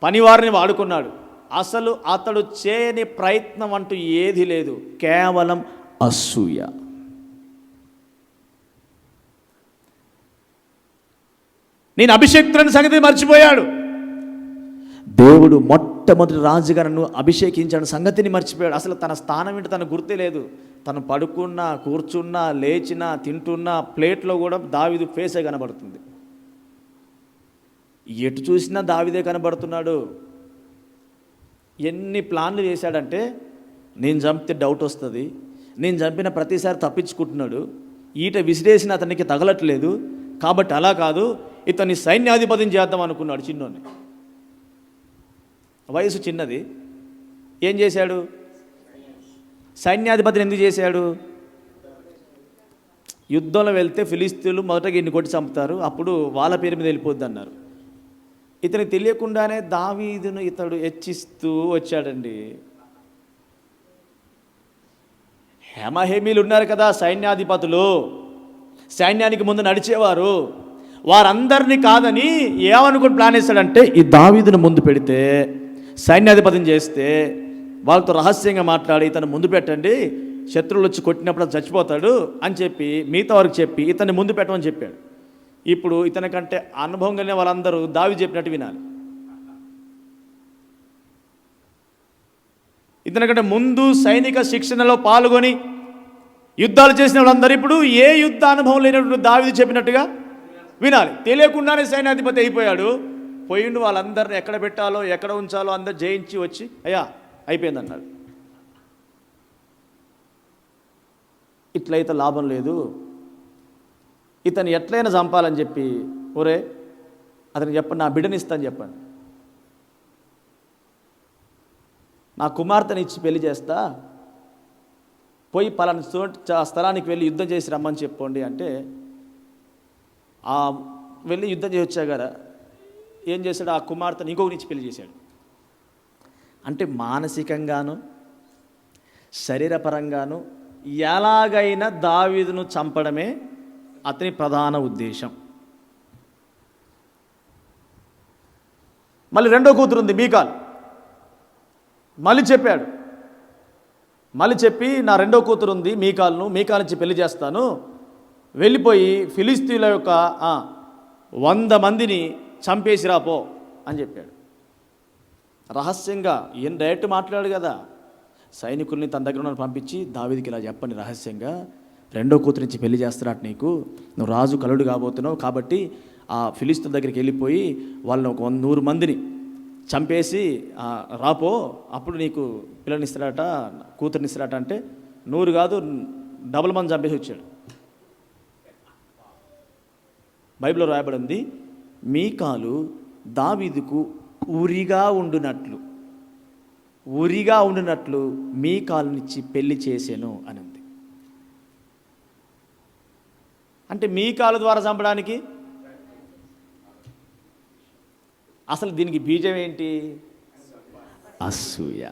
[SPEAKER 1] పనివారిని వాడుకున్నాడు. అసలు అతడు చేయని ప్రయత్నం అంటూ ఏది లేదు, కేవలం అసూయ. నేను అభిషేక్తుని సంగతి మర్చిపోయాడు. దేవుడు మొట్టమొదటి రాజుగా నన్ను అభిషేకించిన సంగతిని మర్చిపోయాడు. అసలు తన స్థానం ఏంటి తనకు గుర్తే లేదు. తను పడుకున్నా, కూర్చున్నా, లేచినా, తింటున్నా ప్లేట్లో కూడా దావీదు ఫేసే కనబడుతుంది. ఎటు చూసినా దావీదే కనబడుతున్నాడు. ఎన్ని ప్లాన్లు చేశాడంటే, నేను చంపితే డౌట్ వస్తుంది, నేను చంపిన ప్రతిసారి తప్పించుకుంటున్నాడు, ఈట విసిరేసిన అతనికి తగలట్లేదు, కాబట్టి అలా కాదు, ఇతన్ని సైన్యాధిపతిని చేద్దాం అనుకున్నాడు. చిన్నోని, వయసు చిన్నది. ఏం చేశాడు? సైన్యాధిపతిని ఎందుకు చేశాడు? యుద్ధంలో వెళ్తే ఫిలిస్తీన్లు మొదటగా ఇన్ని కొట్టి చంపుతారు, అప్పుడు వాళ్ళ పేరు మీద వెళ్ళిపోద్ది అన్నారు. ఇతనికి తెలియకుండానే దావీదును ఇతడు హెచ్చిస్తూ వచ్చాడండి. హేమహేమీలు ఉన్నారు కదా సైన్యాధిపతులు, సైన్యానికి ముందు నడిచేవారు, వారందరినీ కాదని ఏమనుకుని ప్లాన్ వేస్తాడంటే, ఈ దావీదును ముందు పెడితే, సైన్యాధిపతిని చేస్తే, వాళ్ళతో రహస్యంగా మాట్లాడి ఇతను ముందు పెట్టండి, శత్రువులు వచ్చి కొట్టినప్పుడు చచ్చిపోతాడు అని చెప్పి మిగతా వారికి చెప్పి ఇతన్ని ముందు పెట్టమని చెప్పాడు. ఇప్పుడు ఇతనికంటే అనుభవం కలిగిన వాళ్ళందరూ దావీదు చెప్పినట్టు వినాలి. ఇతనికంటే ముందు సైనిక శిక్షణలో పాల్గొని యుద్ధాలు చేసిన వాళ్ళందరూ ఇప్పుడు ఏ యుద్ధ అనుభవం లేనటువంటి దావీదు చెప్పినట్టుగా వినాలి. తెలియకుండానే సైన్యాధిపతి అయిపోయాడు. పోయిండు, వాళ్ళందరిని ఎక్కడ పెట్టాలో ఎక్కడ ఉంచాలో అందరు జయించి వచ్చి అయ్యా అయిపోయిందన్నాడు. ఇట్లయితే లాభం లేదు, ఇతను ఎట్లయినా చంపాలని చెప్పి, ఒరే అతనికి చెప్పండి, నా బిడ్డని ఇస్తాను చెప్పండి, నా కుమార్తెని ఇచ్చి పెళ్లి చేస్తా, పోయి పలానా స్థలానికి వెళ్ళి యుద్ధం చేసి రమ్మని చెప్పండి అంటే, ఆ వెళ్ళి యుద్ధం చేసి వచ్చా కదా, ఏం చేశాడు? ఆ కుమార్తెని ఇంకొకరి ఇచ్చి పెళ్లి చేశాడు. అంటే మానసికంగాను శరీరపరంగాను ఎలాగైనా దావీదును చంపడమే అతని ప్రధాన ఉద్దేశం. మళ్ళీ రెండో కూతురు ఉంది మీకాల్, మళ్ళీ చెప్పాడు. మళ్ళీ చెప్పి, నా రెండో కూతురు ఉంది మీకాల్ నుంచి పెళ్లి చేస్తాను, వెళ్ళిపోయి ఫిలిస్తీన్ల యొక్క 100 మందిని చంపేసి రాపో అని చెప్పాడు. రహస్యంగా ఈయన డైరెక్ట్ మాట్లాడు కదా, సైనికుల్ని తన దగ్గర ఉన్న పంపించి దావీదుకి ఇలా చెప్పండి రహస్యంగా, రెండో కూతురు నుంచి పెళ్లి చేస్తారట నీకు, నువ్వు రాజు కలుడు కాబోతున్నావు, కాబట్టి ఆ ఫిలిస్తీన్ దగ్గరికి వెళ్ళిపోయి వాళ్ళని ఒక 100 మందిని చంపేసి రాపో, అప్పుడు నీకు పిల్లని ఇస్తాడట, కూతురుని ఇస్తాడట. అంటే 100 కాదు, 100 మంది చంపేసి వచ్చాడు. బైబిల్లో రాయబడి ఉంది, మీకాలు దావీదుకు ఉరిగా ఉండునట్లు. ఉరిగా ఉండినట్లు మీ కాలునిచ్చి పెళ్లి చేశాను అని ఉంది. అంటే మీ కాలు ద్వారా చంపడానికి అసలు దీనికి బీజం ఏంటి? అసూయ.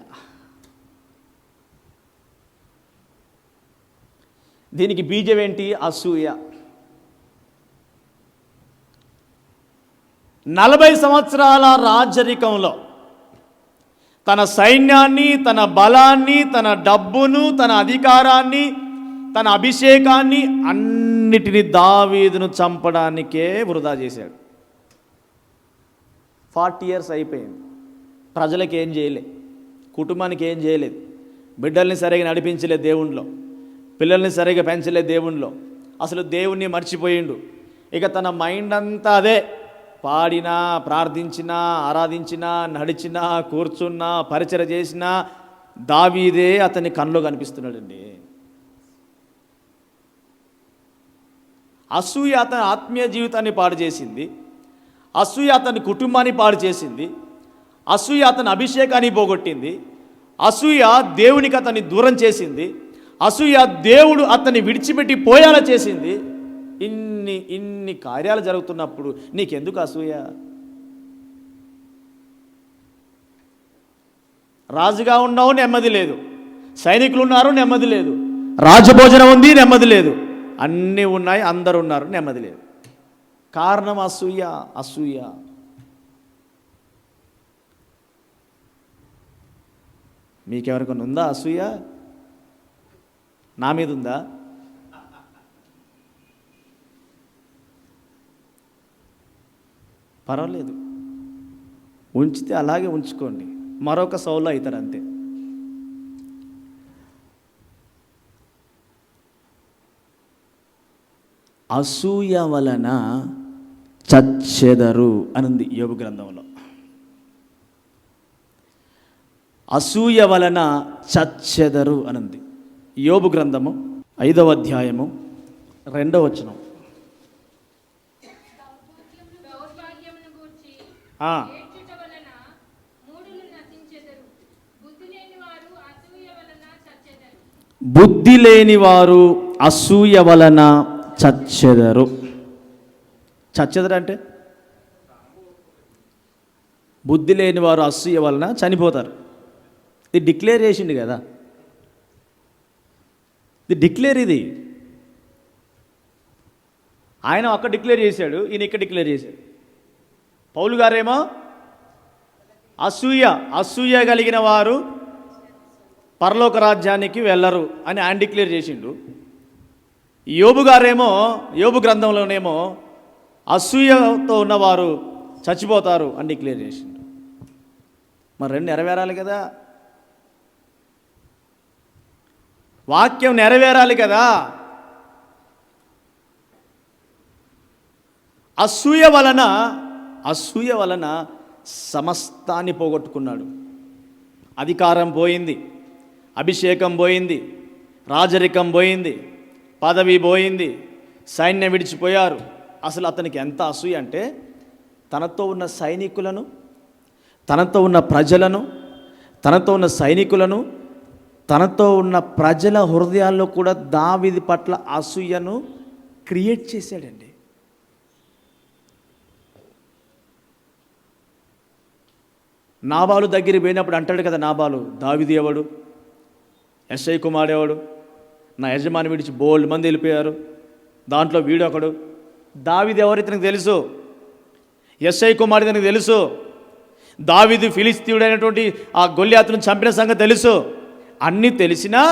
[SPEAKER 1] దీనికి బీజం ఏంటి? అసూయ. 40 సంవత్సరాల రాజరికంలో తన సైన్యాన్ని, తన బలాన్ని, తన డబ్బును, తన అధికారాన్ని, తన అభిషేకాన్ని అన్నిటినీ దావీదును చంపడానికే వృధా చేశాడు. 40 ఇయర్స్ అయిపోయింది. ప్రజలకు ఏం చేయలే, కుటుంబానికి ఏం చేయలేదు, బిడ్డల్ని సరిగా నడిపించలేదు దేవునిలో, పిల్లల్ని సరిగా పెంచలేదు దేవునిలో, అసలు దేవుణ్ణి మర్చిపోయిండు. ఇక తన మైండ్ అంతా అదే, పాడినా, ప్రార్థించినా, ఆరాధించినా, నడిచినా, కూర్చున్నా, పరిచయం చేసినా దావీదే అతని కన్నులో కనిపిస్తున్నాడండి. అసూయ అతని ఆత్మీయ జీవితాన్ని పాడు చేసింది, అసూయ అతని కుటుంబాన్ని పాడు చేసింది, అసూయ అతని అభిషేకాన్ని పోగొట్టింది, అసూయ దేవునికి అతన్ని దూరం చేసింది, అసూయ దేవుడు అతన్ని విడిచిపెట్టి పోయేలా చేసింది. ఇన్ని కార్యాలు జరుగుతున్నప్పుడు నీకెందుకు అసూయ? రాజుగా ఉన్నావు, నెమ్మది లేదు. సైనికులు ఉన్నారు, నెమ్మది లేదు. రాజభోజనం ఉంది, నెమ్మది లేదు. అన్నీ ఉన్నాయి, అందరు ఉన్నారు, నెమ్మది లేదు. కారణం అసూయ. అసూయ. మీకెవరికైనా ఉందా అసూయ? నా మీద ఉందా? పర్వాలేదు, ఉంచితే అలాగే ఉంచుకోండి, మరొక సౌలు అవుతారు అంతే. అసూయ వలన చచ్చెదరు అనుంది యోబు గ్రంథంలో. అసూయ వలన చచ్చెదరు అనుంది యోబు గ్రంథము 5వ అధ్యాయము 2వ వచనం. బుద్ధి లేని వారు అసూయ వలన చచ్చెదరు. చచ్చెదరు అంటే బుద్ధి లేని వారు అసూయ వలన చనిపోతారు. ఇది డిక్లేర్ చేసిండు కదా, ఇది డిక్లేర్. ఇది ఆయన ఒక్క డిక్లేర్ చేశాడు, ఈయన ఇక్కడ డిక్లేర్ చేశాడు. పౌలు గారేమో అసూయ కలిగిన వారు పరలోక రాజ్యానికి వెళ్ళరు అని ఆయన డిక్లేర్ చేసిండు. యోబు గారేమో యోబు గ్రంథంలోనేమో అసూయతో ఉన్నవారు చచ్చిపోతారు అని డిక్లేర్ చేసిండు. మరి రెండు నెరవేరాలి కదా, వాక్యం నెరవేరాలి కదా. అసూయ వలన సమస్తాన్ని పోగొట్టుకున్నాడు. అధికారం పోయింది, అభిషేకం పోయింది, రాజరికం పోయింది, పదవి పోయింది, సైన్యం విడిచిపోయారు. అసలు అతనికి ఎంత అసూయ అంటే తనతో ఉన్న సైనికులను, తనతో ఉన్న ప్రజలను, తనతో ఉన్న సైనికులను, తనతో ఉన్న ప్రజల హృదయాల్లో కూడా దావీదు పట్ల అసూయను క్రియేట్ చేశాడండి. నాబాలు దగ్గరికి పోయినప్పుడు అంటాడు కదా, నాబాలు దావీదు ఎవడు, యెష్షయి కుమారుడు ఎవడు, నా యజమాని విడిచి బోల్డ్ మంది వెళ్ళిపోయారు, దాంట్లో వీడొకడు. దావీదు ఎవరు ఇతనికి తెలుసు, యెష్షయి కుమారుడు ఇతనికి తెలుసు, దావీదు ఫిలిస్తీయుడైనటువంటి ఆ గొల్యాతును చంపిన సంగతి తెలుసు. అన్నీ తెలిసినా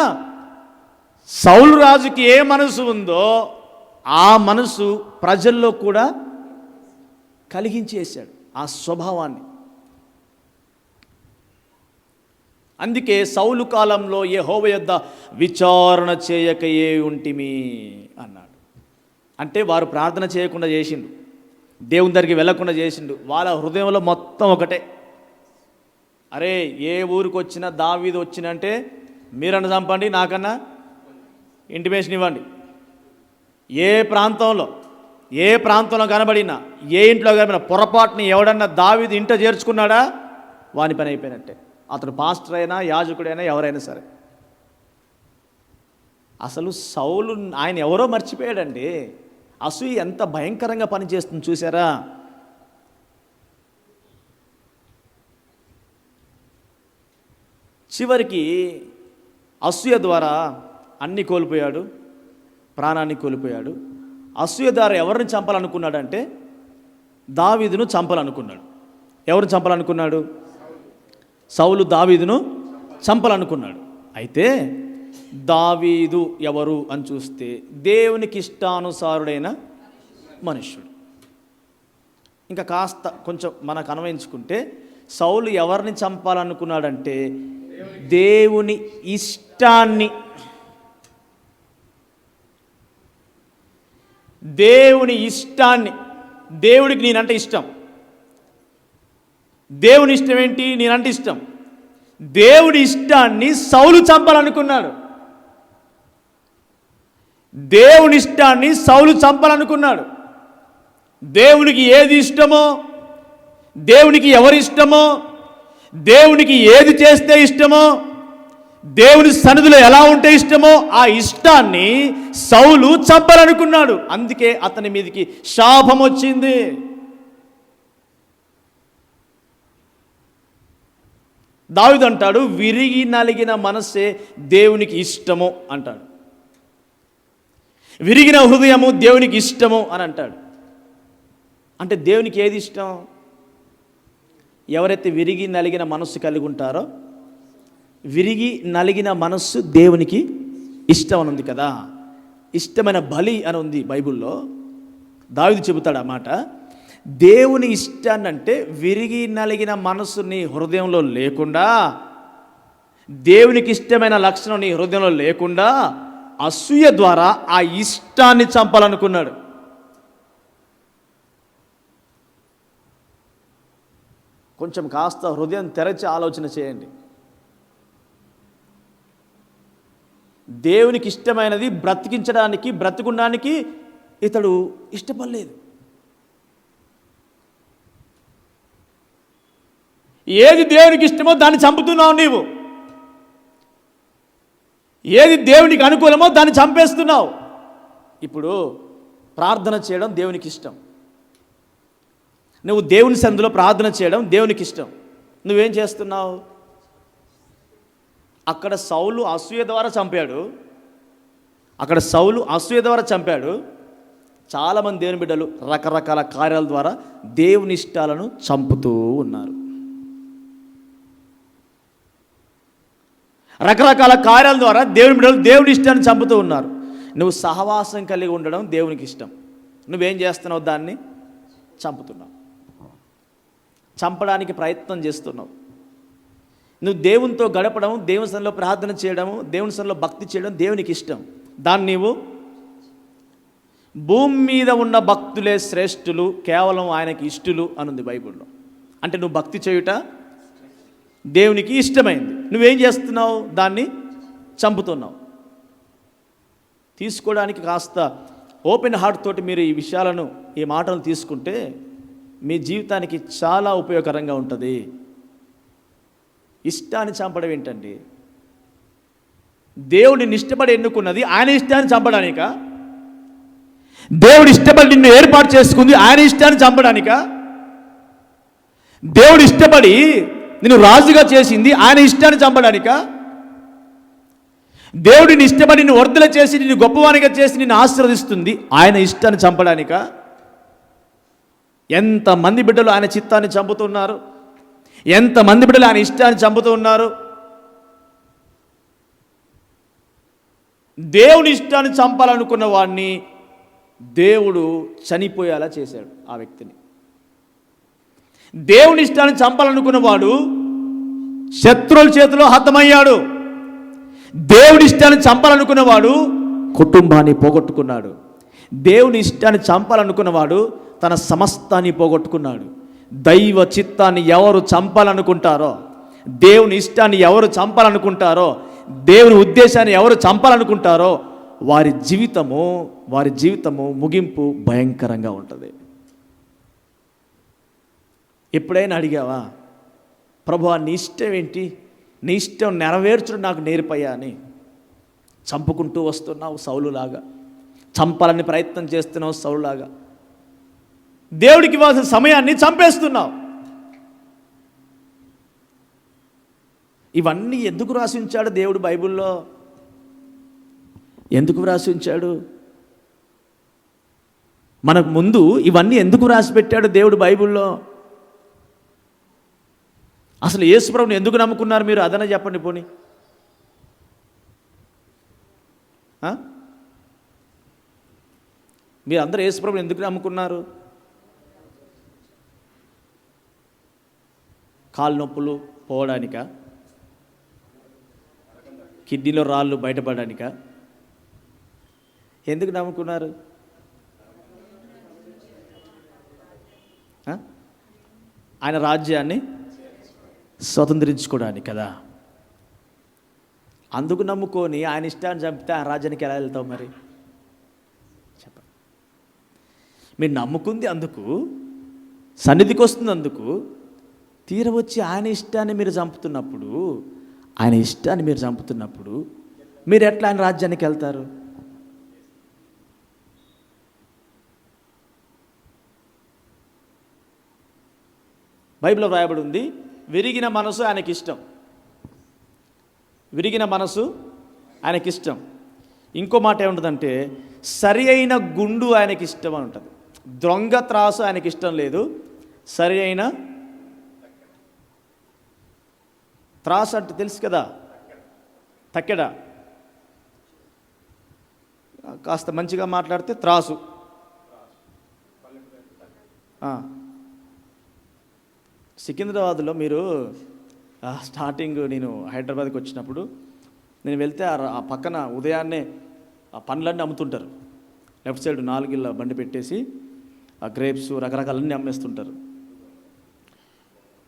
[SPEAKER 1] సౌలు రాజుకి ఏ మనసు ఉందో ఆ మనసు ప్రజల్లో కూడా కలిగించేశాడు, ఆ స్వభావాన్ని. అందుకే సౌలు కాలంలో యెహోవా యొద్ద విచారణ చేయకయే ఉంటిమి అన్నాడు. అంటే వారు ప్రార్థన చేయకుండా చేసిండు, దేవుని దగ్గరికి వెళ్ళకుండా చేసిండు. వాళ్ళ హృదయంలో మొత్తం ఒకటే, అరే ఏ ఊరికి వచ్చినా దావీదు వచ్చినంటే మీరన్నా చంపండి, నాకన్నా ఇంటిమేషన్ ఇవ్వండి. ఏ ప్రాంతంలో కనబడినా, ఏ ఇంట్లో కనబడినా పొరపాటుని ఎవడన్నా దావీదు ఇంట చేర్చుకున్నాడా వాని పని అయిపోయినట్టే. అతడు పాస్టర్ అయినా యాజకుడైనా ఎవరైనా సరే. అసలు సౌలు ఆయన ఎవరో మర్చిపోయాడండి. అసూయ ఎంత భయంకరంగా పనిచేస్తుంది చూసారా? చివరికి అసూయ ద్వారా అన్ని కోల్పోయాడు, ప్రాణాన్ని కోల్పోయాడు. అసూయ ద్వారా ఎవరిని చంపాలనుకున్నాడంటే దావీదును చంపాలనుకున్నాడు. ఎవరిని చంపాలనుకున్నాడు? సౌలు దావీదును చంపాలనుకున్నాడు. అయితే దావీదు ఎవరు అని చూస్తే దేవునికి ఇష్టానుసారుడైన మనుష్యుడు. ఇంకా కాస్త కొంచెం మనకు అన్వయించుకుంటే సౌలు ఎవరిని చంపాలనుకున్నాడంటే దేవుని ఇష్టాన్ని, దేవుడికి నేనంటే ఇష్టం. దేవుని ఇష్టం ఏంటి? నేనంటే ఇష్టం. దేవుడి ఇష్టాన్ని సౌలు చంపాలనుకున్నాడు. దేవుని ఇష్టాన్ని సౌలు చంపాలనుకున్నాడు. దేవునికి ఏది ఇష్టమో, దేవునికి ఎవరి ఇష్టమో, దేవునికి ఏది చేస్తే ఇష్టమో, దేవుని సన్నిధిలో ఎలా ఉంటే ఇష్టమో ఆ ఇష్టాన్ని సౌలు చంపాలనుకున్నాడు. అందుకే అతని మీదకి శాపం వచ్చింది. దావీదు అంటాడు, విరిగి నలిగిన మనస్సే దేవునికి ఇష్టము అంటాడు. విరిగిన హృదయము దేవునికి ఇష్టము అని అంటాడు. అంటే దేవునికి ఏది ఇష్టం? ఎవరైతే విరిగి నలిగిన మనస్సు కలిగి ఉంటారో, విరిగి నలిగిన మనస్సు దేవునికి ఇష్టం అని ఉంది కదా. ఇష్టమైన బలి అని ఉంది బైబిల్లో. దావీదు చెబుతాడు ఆ మాట. దేవుని ఇష్టాన్ని అంటే విరిగి నలిగిన మనస్సు నీ హృదయంలో లేకుండా, దేవునికి ఇష్టమైన లక్షణం నీ హృదయంలో లేకుండా అసూయ ద్వారా ఆ ఇష్టాన్ని చంపాలనుకున్నాడు. కొంచెం కాస్త హృదయం తెరచి ఆలోచన చేయండి. దేవునికి ఇష్టమైనది బ్రతికించడానికి, బ్రతికుండానికి ఇతడు ఇష్టపడలేదు. ఏది దేవునికి ఇష్టమో దాన్ని చంపుతున్నావు నీవు. ఏది దేవునికి అనుకూలమో దాన్ని చంపేస్తున్నావు. ఇప్పుడు ప్రార్థన చేయడం దేవునికి ఇష్టం. నువ్వు దేవుని సన్నిధిలో ప్రార్థన చేయడం దేవునికి ఇష్టం. నువ్వేం చేస్తున్నావు? అక్కడ సౌలు అసూయ ద్వారా చంపాడు. చాలామంది దేవుని బిడ్డలు రకరకాల కార్యాల ద్వారా దేవుని ఇష్టాలను చంపుతూ ఉన్నారు. రకరకాల కార్యాల ద్వారా దేవుని బిడ్డలు దేవుని ఇష్టాన్ని చంపుతూ ఉన్నారు. నువ్వు సహవాసం కలిగి ఉండడం దేవునికి ఇష్టం. నువ్వేం చేస్తున్నావు? దాన్ని చంపుతున్నావు, చంపడానికి ప్రయత్నం చేస్తున్నావు. నువ్వు దేవునితో గడపడం, దేవుని సన్నిధిలో ప్రార్థన చేయడము, దేవుని సన్నిధిలో భక్తి చేయడం దేవునికి ఇష్టం. దాన్ని నీవు భూమి మీద ఉన్న భక్తులే శ్రేష్ఠులు, కేవలం ఆయనకి ఇష్టలు అనుంది బైబిల్లో. అంటే నువ్వు భక్తి చేయుట దేవునికి ఇష్టమైంది. నువ్వేం చేస్తున్నావు? దాన్ని చంపుతున్నావు. తీసుకోవడానికి కాస్త ఓపెన్ హార్ట్ తోటి మీరు ఈ విషయాలను, ఈ మాటలు తీసుకుంటే మీ జీవితానికి చాలా ఉపయోగకరంగా ఉంటుంది. ఇష్టాన్ని చంపడం ఏంటండి? దేవుడిని ఇష్టపడి ఎన్నుకున్నది ఆయన ఇష్టాన్ని చంపడానిక? దేవుడు ఇష్టపడి నిన్ను ఏర్పాటు చేసుకుంది ఆయన ఇష్టాన్ని చంపడానిక? దేవుడు ఇష్టపడి నిన్ను రాజుగా చేసింది ఆయన ఇష్టాన్ని చంపడానిక? దేవుడిని ఇష్టపడి నిన్ను వర్ధల చేసి నిన్ను గొప్పవానిగా చేసి నిన్ను ఆశీర్వదిస్తుంది ఆయన ఇష్టాన్ని చంపడానిక? ఎంతమంది బిడ్డలు ఆయన చిత్తాన్ని చంపుతున్నారు, ఎంతమంది బిడ్డలు ఆయన ఇష్టాన్ని చంపుతూ ఉన్నారు. దేవుని ఇష్టాన్ని చంపాలనుకున్న వాడిని దేవుడు చనిపోయేలా చేశాడు. ఆ వ్యక్తిని దేవుని ఇష్టాన్ని చంపాలనుకున్న వాడు శత్రువుల చేతిలో హతమయ్యాడు. దేవుని ఇష్టాన్ని చంపాలనుకున్నవాడు కుటుంబాన్ని పోగొట్టుకున్నాడు. దేవుని ఇష్టాన్ని చంపాలనుకున్నవాడు తన సమస్తాన్ని పోగొట్టుకున్నాడు. దైవ చిత్తాన్ని ఎవరు చంపాలనుకుంటారో, దేవుని ఇష్టాన్ని ఎవరు చంపాలనుకుంటారో, దేవుని ఉద్దేశాన్ని ఎవరు చంపాలనుకుంటారో వారి జీవితము ముగింపు భయంకరంగా ఉంటుంది. ఎప్పుడైనా అడిగావా ప్రభువా నీ ఇష్టం ఏంటి, నీ ఇష్టం నెరవేర్చడం నాకు నేర్పయ్యా అని చంపుకుంటూ వస్తున్నావు సౌలులాగా, చంపాలని ప్రయత్నం చేస్తున్నావు సౌలులాగా, దేవుడికి ఇవ్వాల్సిన సమయాన్ని చంపేస్తున్నావు. ఇవన్నీ ఎందుకు రాసి ఉంచాడు దేవుడు బైబిల్లో? ఎందుకు రాసి ఉంచాడు? మనకు ముందు ఇవన్నీ ఎందుకు రాసి పెట్టాడు దేవుడు బైబిల్లో? అసలు యేసుప్రభుని ఎందుకు నమ్ముకున్నారు మీరు? అదన చెప్పండి పోనీ. మీరు అందరూ యేసుప్రభుని ఎందుకు నమ్ముకున్నారు? కాలు నొప్పులు పోవడానికా? కిడ్నీలో రాళ్ళు బయటపడడానికా? ఎందుకు నమ్ముకున్నారు? ఆయన రాజ్యాన్ని స్వతంత్రించుకోవడానికి కదా. అందుకు నమ్ముకొని ఆయన ఇష్టాన్ని చంపితే ఆ రాజ్యానికి ఎలా వెళ్తావు మరి చెప్పండి. మీరు నమ్ముకుంది అందుకు, సన్నిధికి వస్తుంది అందుకు, తీర వచ్చి ఆయన ఇష్టాన్ని మీరు చంపుతున్నప్పుడు, ఆయన ఇష్టాన్ని మీరు చంపుతున్నప్పుడు మీరు ఎట్లా ఆయన రాజ్యానికి వెళ్తారు? బైబిల్లో వ్రాయబడి ఉంది, విరిగిన మనసు ఆయనకి ఇష్టం. విరిగిన మనసు ఆయనకి ఇష్టం. ఇంకో మాట ఏముంటుందంటే సరి అయిన గుండు ఆయనకి ఇష్టం అని ఉంటుంది. దొంగ త్రాసు ఆయనకి ఇష్టం లేదు, సరి అయిన త్రాసు అంటే తెలుసు కదా, తక్కెడ. కాస్త మంచిగా మాట్లాడితే త్రాసు. సికింద్రాబాద్లో మీరు స్టార్టింగ్ నేను హైదరాబాద్కి వచ్చినప్పుడు నేను వెళ్తే ఆ పక్కన ఉదయాన్నే ఆ పండ్లన్నీ అమ్ముతుంటారు. లెఫ్ట్ సైడ్ 4 ఇళ్ళ బండి పెట్టేసి ఆ గ్రేప్స్ రకరకాలన్నీ అమ్మేస్తుంటారు.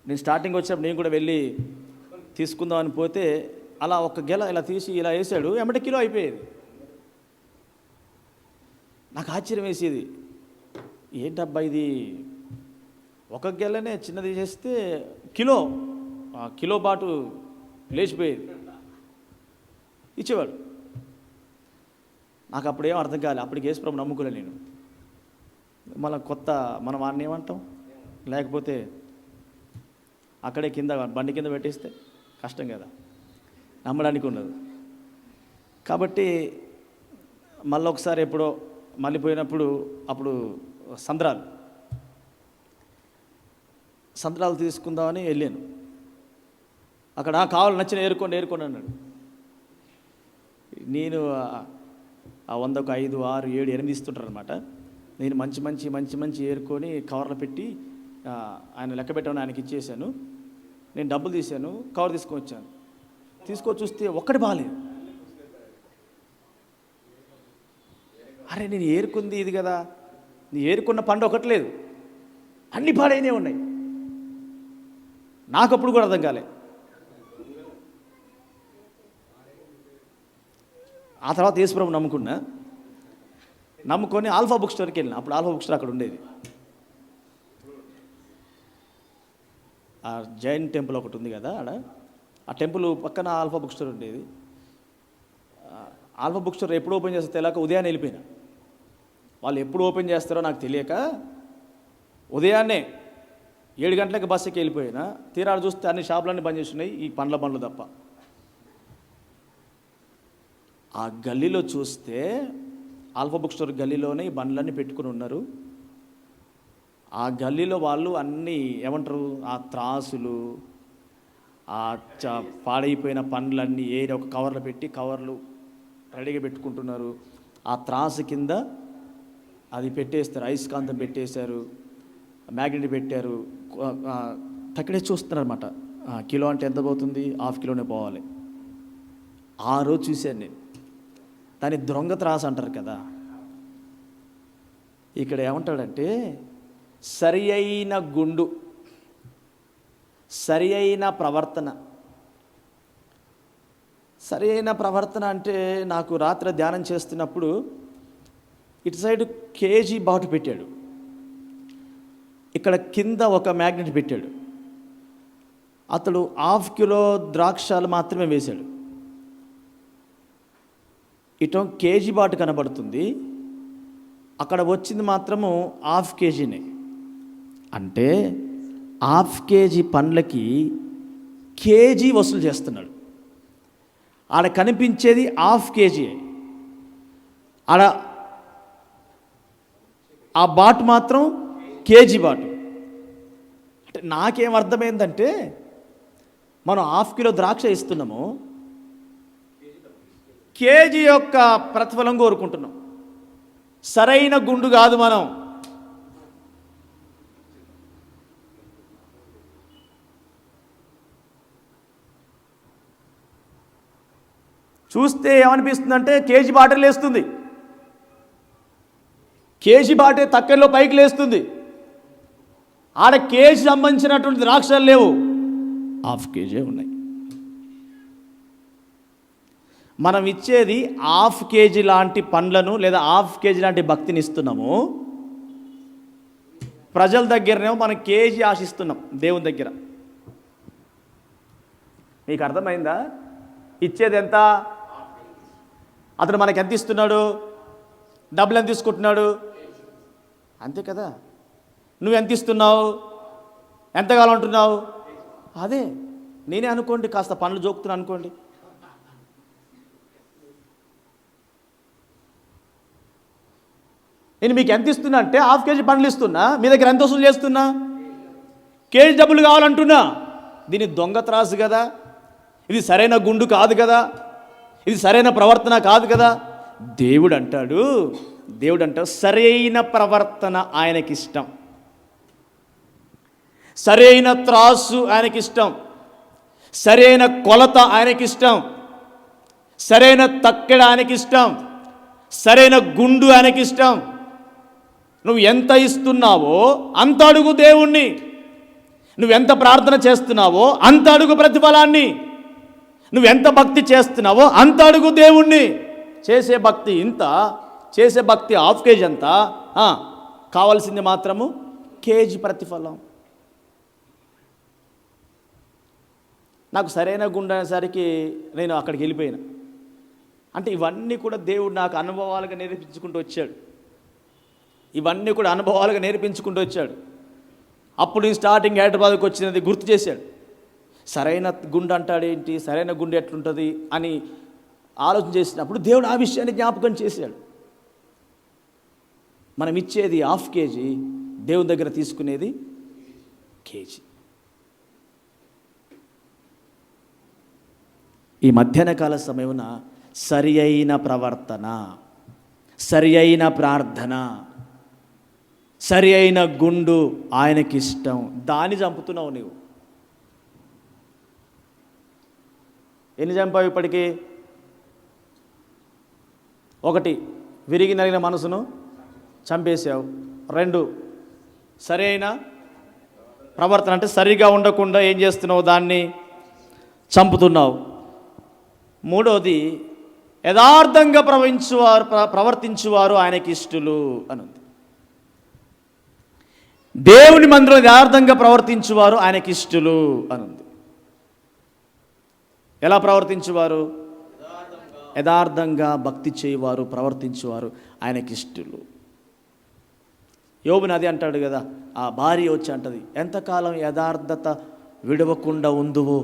[SPEAKER 1] నేను స్టార్టింగ్ వచ్చినప్పుడు నేను కూడా వెళ్ళి తీసుకుందామని పోతే అలా ఒక గెల ఇలా తీసి ఇలా వేసాడు, ఎమ్మటే కిలో అయిపోయేది. నాకు ఆశ్చర్యం వేసేది, ఏంటబ్బా ఇది, ఒక గెలనే చిన్నది చేస్తే కిలో బాటు లేచిపోయేది ఇచ్చేవాడు. నాకు అప్పుడేం అర్థం కాలే, అప్పటికి యేసుప్రభు నమ్ముకోలే నేను. మళ్ళీ కొత్త మనం వాడిని ఏమంటాం, లేకపోతే అక్కడే కింద బండి కింద పెట్టేస్తే కష్టం కదా, నమ్మడానికి ఉండదు. కాబట్టి మళ్ళీ ఒకసారి ఎప్పుడో మళ్ళీ పోయినప్పుడు అప్పుడు సంత్రాలు తీసుకుందామని వెళ్ళాను. అక్కడ కావాలి నచ్చిన ఏరుకోండి అన్నాడు. నేను 100కు 5, 6, 7, 8 ఇస్తుంటారు అనమాట. నేను మంచి ఏరుకొని కవర్లో పెట్టి ఆయన లెక్క పెట్టమని ఆయనకి ఇచ్చేసాను. నేను డబ్బులు తీశాను, కవర్ తీసుకొని వచ్చాను. తీసుకొని చూస్తే ఒక్కటి బాగాలేదు. అరే నేను ఏరుకుంది ఇది కదా, నీ ఏరుకున్న పండు ఒకటి లేదు, అన్ని పాడైనే ఉన్నాయి. నాకు అప్పుడు కూడా అర్థం కాలే. ఆ తర్వాత యేసుప్రభు నమ్ముకొని ఆల్ఫా బుక్ స్టోర్కి వెళ్ళిన. అప్పుడు ఆల్ఫా బుక్ స్టోర్ అక్కడ ఉండేది. ఆ జైన్ టెంపుల్ ఒకటి ఉంది కదా ఆడ, ఆ టెంపుల్ పక్కన ఆల్ఫా బుక్ స్టోర్ ఉండేది. ఆల్ఫా బుక్ స్టోర్ ఎప్పుడు ఓపెన్ చేస్తే తెలియక ఉదయాన్నే వెళ్ళిపోయినా. వాళ్ళు ఎప్పుడు ఓపెన్ చేస్తారో నాకు తెలియక ఉదయాన్నే 7 గంటలకు బస్సుకి వెళ్ళిపోయినా. తీరాడు చూస్తే అన్ని షాపులన్నీ బంద్ చేస్తున్నాయి, ఈ పండ్ల బండ్లు తప్ప. ఆ గల్లీలో చూస్తే ఆల్ఫా బుక్ స్టోర్ గల్లీలోనే ఈ బండ్లన్నీ పెట్టుకుని ఉన్నారు. ఆ గల్లీలో వాళ్ళు అన్నీ ఏమంటారు, ఆ త్రాసులు, ఆ పాడైపోయిన పండ్లన్నీ ఏరి ఒక కవర్లో పెట్టి కవర్లు రెడీగా పెట్టుకుంటున్నారు. ఆ త్రాసు కింద అది పెట్టేస్తారు, అయస్కాంతం పెట్టేశారు, మ్యాగ్నెట్ పెట్టారు, తక్కడే చూస్తున్నారు అనమాట. కిలో అంటే ఎంత పోతుంది, ½ కిలోనే పోవాలి. ఆ రోజు చూశాను నేను. దాన్ని దొంగ త్రాసు అంటారు కదా. ఇక్కడ ఏమంటాడంటే సరి అయిన గుండు, సరి అయిన ప్రవర్తన. సరి అయిన ప్రవర్తన అంటే నాకు రాత్రి ధ్యానం చేస్తున్నప్పుడు ఇటు సైడ్ కేజీ బాటు పెట్టాడు, ఇక్కడ కింద ఒక మ్యాగ్నెట్ పెట్టాడు. అతడు 1/2 కిలో ద్రాక్షాలు మాత్రమే వేశాడు. ఇటో కేజీ బాటు కనబడుతుంది, అక్కడ వచ్చింది మాత్రము 1/2 కేజీనే. అంటే 1/2 కేజీ పండ్లకి కేజీ వసూలు చేస్తున్నాడు. ఆడ కనిపించేది 1/2 కేజీ, ఆడ ఆ బాటు మాత్రం కేజీ బాటు. అంటే నాకేం అర్థమైందంటే, మనం 1/2 కిలో ద్రాక్ష ఇస్తున్నాము, కేజీ యొక్క ప్రతిఫలం కోరుకుంటున్నాం. సరైన గుండు కాదు మనం. చూస్తే ఏమనిపిస్తుందంటే కేజీ బాటే లేస్తుంది, కేజీ బాటే తక్కలో పైకి లేస్తుంది. ఆడ కేజీ సంబంధించినటువంటి ద్రాక్షలు లేవు, 1/2 కేజీ ఉన్నాయి. మనం ఇచ్చేది 1/2 కేజీ లాంటి పండ్లను లేదా 1/2 కేజీ లాంటి భక్తిని ఇస్తున్నాము. ప్రజల దగ్గరనేమో మనం కేజీ ఆశిస్తున్నాం దేవుని దగ్గర. మీకు అర్థమైందా? ఇచ్చేది ఎంత? అతడు మనకి ఎంత ఇస్తున్నాడు? డబ్బులు ఎంత తీసుకుంటున్నాడు? అంతే కదా. నువ్వు ఎంత ఇస్తున్నావు? ఎంతకాలం అంటున్నావు? అదే నేనే అనుకోండి, కాస్త పనులు జోకుతున్నా అనుకోండి. నేను మీకు ఎంత ఇస్తున్నా అంటే 1/2 కేజీ పండ్లు ఇస్తున్నా, మీ దగ్గర ఎంత వసూలు చేస్తున్నా? కేజీ డబ్బులు కావాలంటున్నా. దీని దొంగ త్రాసు కదా, ఇది సరైన గుండు కాదు కదా, ఇది సరైన ప్రవర్తన కాదు కదా. దేవుడు అంటాడు సరైన ప్రవర్తన ఆయనకిష్టం, సరైన త్రాసు ఆయనకిష్టం, సరైన కొలత ఆయనకిష్టం, సరైన తక్కెడ ఆయనకిష్టం, సరైన గుండు ఆయనకిష్టం. నువ్వు ఎంత ఇస్తున్నావో అంత అడుగు దేవుణ్ణి, నువ్వెంత ప్రార్థన చేస్తున్నావో అంత అడుగు ప్రతిఫలాన్ని, నువ్వెంత భక్తి చేస్తున్నావో అంత అడుగు దేవుణ్ణి. చేసే భక్తి ఇంత, చేసే భక్తి 1/2 కేజీ అంత, కావాల్సింది మాత్రము కేజీ ప్రతిఫలం. నాకు సరైన గుండె అనేసరికి నేను అక్కడికి వెళ్ళిపోయినా. అంటే ఇవన్నీ కూడా దేవుడు నాకు అనుభవాలుగా నేర్పించుకుంటూ వచ్చాడు. ఇవన్నీ కూడా అనుభవాలుగా నేర్పించుకుంటూ వచ్చాడు. అప్పుడు నేను స్టార్టింగ్ హైదరాబాద్కి వచ్చినది గుర్తు చేశాడు. సరైన గుండె అంటాడేంటి, సరైన గుండె ఎట్లుంటుంది అని ఆలోచన చేసినప్పుడు దేవుడు ఆ విషయాన్ని జ్ఞాపకం చేశాడు. మనం ఇచ్చేది 1/2 కేజీ, దేవుని దగ్గర తీసుకునేది కేజీ. ఈ మధ్యాహ్న కాల సమయమున సరి అయిన ప్రవర్తన, సరి అయిన ప్రార్థన, సరి అయిన గుండు ఆయనకిష్టం. దాన్ని చంపుతున్నావు నీవు. ఎన్ని చంపావు ఇప్పటికీ? 1, విరిగి నలిగిన మనసును చంపేశావు. 2, సరైన ప్రవర్తన అంటే సరిగా ఉండకుండా ఏం చేస్తున్నావు? దాన్ని చంపుతున్నావు. 3వది యథార్థంగా ప్రవర్తించువారు ఆయనకి ఇష్టలు అని ఉంది. దేవుని మందిరంలో యథార్థంగా ప్రవర్తించువారు ఆయనకి ఇష్టలు అని ఉంది. ఎలా ప్రవర్తించువారు? యథార్థంగా భక్తి చేయవారు, ప్రవర్తించేవారు ఆయనకి ఇష్టలు. యోబుని అది అంటాడు కదా, ఆ భార్య వచ్చి అంటది, ఎంతకాలం యథార్థత విడవకుండా ఉందువు,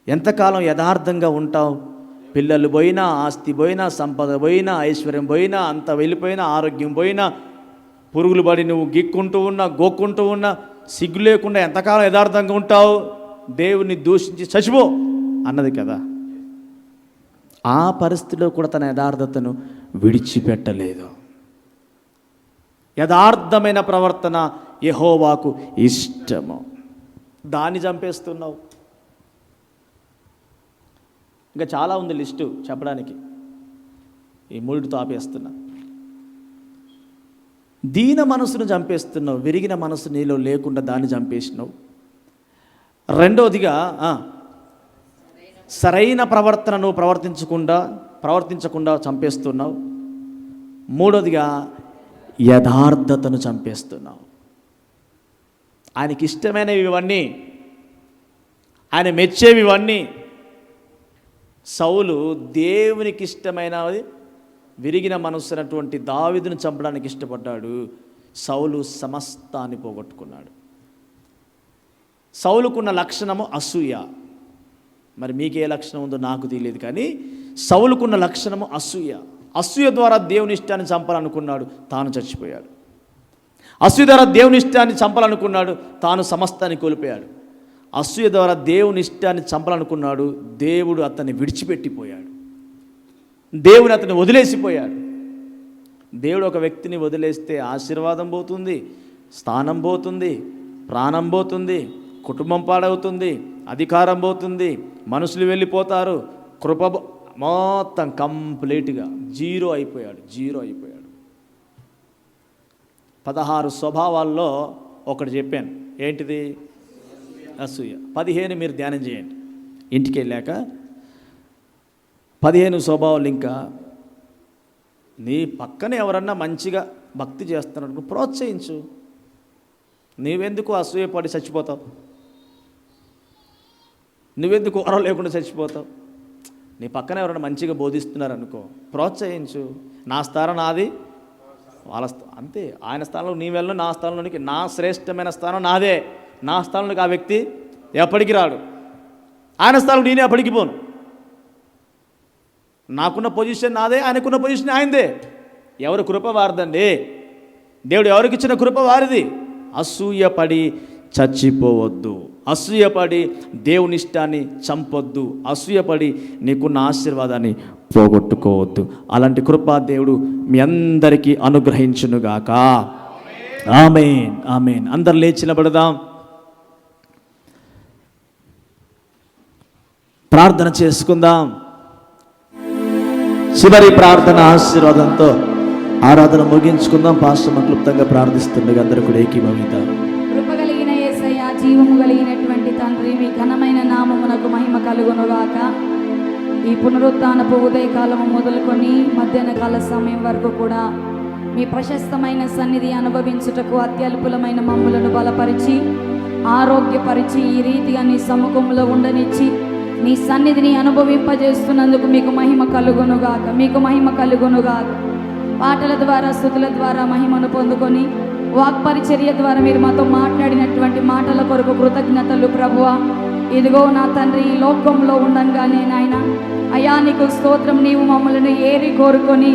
[SPEAKER 1] ఎంతకాలం యథార్థంగా ఉంటావు? పిల్లలు పోయినా, ఆస్తి పోయినా, సంపద పోయినా, ఐశ్వర్యం పోయినా, అంత వెళ్ళిపోయినా, ఆరోగ్యం పోయినా, పురుగులు పడి నువ్వు గిక్కుంటూ ఉన్నా, గోక్కుంటూ ఉన్నా, సిగ్గు లేకుండా ఎంతకాలం యథార్థంగా ఉంటావు? దేవుని దూషించి చచ్చిపో అన్నది కదా. ఆ పరిస్థితిలో కూడా తన యథార్థతను విడిచిపెట్టలేదు. యథార్థమైన ప్రవర్తన యెహోవాకు ఇష్టము. దాన్ని చంపేస్తున్నావు. ఇంకా చాలా ఉంది లిస్టు చెప్పడానికి, ఈ 3తో ఆపేస్తున్నా. దీన మనసును చంపేస్తున్నావు, విరిగిన మనసు నీలో లేకుండా దాన్ని చంపేసినావు. 2వదిగా సరైన ప్రవర్తనను ప్రవర్తించకుండా చంపేస్తున్నావు. 3వదిగా యథార్థతను చంపేస్తున్నావు. ఆయనకి ఇష్టమైనవి ఇవన్నీ. ఆయన మెచ్చేవి ఇవన్నీ. సౌలు దేవునికి ఇష్టమైనది విరిగిన మనస్సునటువంటి దావీదును చంపడానికి ఇష్టపడ్డాడు. సౌలు సమస్తాన్ని పోగొట్టుకున్నాడు. సౌలుకున్న లక్షణము అసూయ. మరి మీకే లక్షణం ఉందో నాకు తెలియదు, కానీ సౌలుకున్న లక్షణము అసూయ. అసూయ ద్వారా దేవుని ఇష్టాన్ని చంపాలనుకున్నాడు, తాను చచ్చిపోయాడు. అసూయ ద్వారా దేవుని ఇష్టాన్ని చంపాలనుకున్నాడు, తాను సమస్తాన్ని కోల్పోయాడు. అసూయ ద్వారా దేవుని ఇష్టాన్ని చంపాలనుకున్నాడు, దేవుడు అతన్ని విడిచిపెట్టిపోయాడు. దేవుని అతన్ని వదిలేసిపోయాడు. దేవుడు ఒక వ్యక్తిని వదిలేస్తే ఆశీర్వాదం పోతుంది, స్థానం పోతుంది, ప్రాణం పోతుంది, కుటుంబం పాడవుతుంది, అధికారం పోతుంది, మనుషులు వెళ్ళిపోతారు, కృప మొత్తం కంప్లీట్గా జీరో అయిపోయాడు. 16 స్వభావాల్లో ఒకటి చెప్పాను. ఏంటిది? అసూయ. 15 మీరు ధ్యానం చేయండి ఇంటికి వెళ్ళాక. 15 స్వభావాలు. ఇంకా నీ పక్కన ఎవరన్నా మంచిగా భక్తి చేస్తున్నట్టు ప్రోత్సహించు. నీవెందుకు అసూయపడి చచ్చిపోతావు? నువ్వెందుకు వరం లేకుండా చచ్చిపోతావు? నీ పక్కన ఎవరైనా మంచిగా బోధిస్తున్నారనుకో, ప్రోత్సహించు. నా స్థానం నాది, వాళ్ళ అంతే. ఆయన స్థానంలో నీ వెళ్ళను, నా స్థానంలోనికి నా శ్రేష్టమైన స్థానం నాదే. నా స్థానంలోకి ఆ వ్యక్తి ఎప్పటికి రాడు. ఆయన స్థానంలో నేనే ఎప్పటికి పోను. నాకున్న పొజిషన్ నాదే, ఆయనకున్న పొజిషన్ ఆయనదే. ఎవరి కృప వారిదండి. దేవుడు ఎవరికి ఇచ్చిన కృప వారిది. అసూయపడి చచ్చిపోవద్దు. అసూయపడి దేవుని ఇష్టాన్ని చంపొద్దు. అసూయపడి నీకున్న ఆశీర్వాదాన్ని పోగొట్టుకోవద్దు. అలాంటి కృప దేవుడు మీ అందరికీ అనుగ్రహించునుగాక. ఆమేన్, ఆమేన్. అందరు లేచి నిలబడదాం, ప్రార్థన చేసుకుందాం. చివరి ప్రార్థన ఆశీర్వాదంతో ఆరాధన ముగించుకుందాం. పాస్టర్ క్లుప్తంగా ప్రార్థిస్తుండగా అందరూ కూడా ఏకీభవిద్దాం.
[SPEAKER 2] కృపగలిగిన యేసయ్య, జీవము కలిగినటువంటి తండ్రి, మీ ఘనమైన నామమునకు మహిమ కలుగునుగాక. ఈ పునరుత్థానపు ఉదయకాలము మొదలుకొని మధ్యాహ్న కాల సమయం వరకు కూడా మీ ప్రశస్తమైన సన్నిధి అనుభవించుటకు అత్యల్పులమైన మమ్ములను బలపరిచి ఆరోగ్యపరిచి ఈ రీతిగా నీ సముఖంలో ఉండనిచ్చి నీ సన్నిధిని అనుభవింపజేస్తున్నందుకు మీకు మహిమ కలుగునుగాక, మీకు మహిమ కలుగునుగాక. పాటల ద్వారా, స్తుతుల ద్వారా మహిమను పొందుకొని వాక్పరిచర్య ద్వారా మీరు మాతో మాట్లాడినటువంటి మాటల కొరకు కృతజ్ఞతలు ప్రభువా. ఇదిగో నా తండ్రి, ఈ లోకంలో ఉండంగానే నాయన అయా నీకు స్తోత్రం. నీవు మమ్మల్ని ఏరి కోరుకొని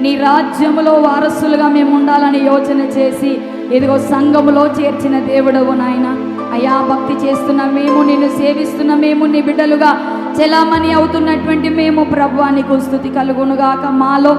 [SPEAKER 2] నీ రాజ్యములో వారసులుగా మేము ఉండాలని యోచన చేసి ఇదిగో సంఘములో చేర్చిన దేవుడవు నాయన. అయా భక్తి చేస్తున్న మేము, నిన్ను సేవిస్తున్న మేము, నీ బిడ్డలుగా చెలామణి అవుతున్నటువంటి మేము ప్రభువా నీకు స్తుతి కలుగునుగాక. మాలో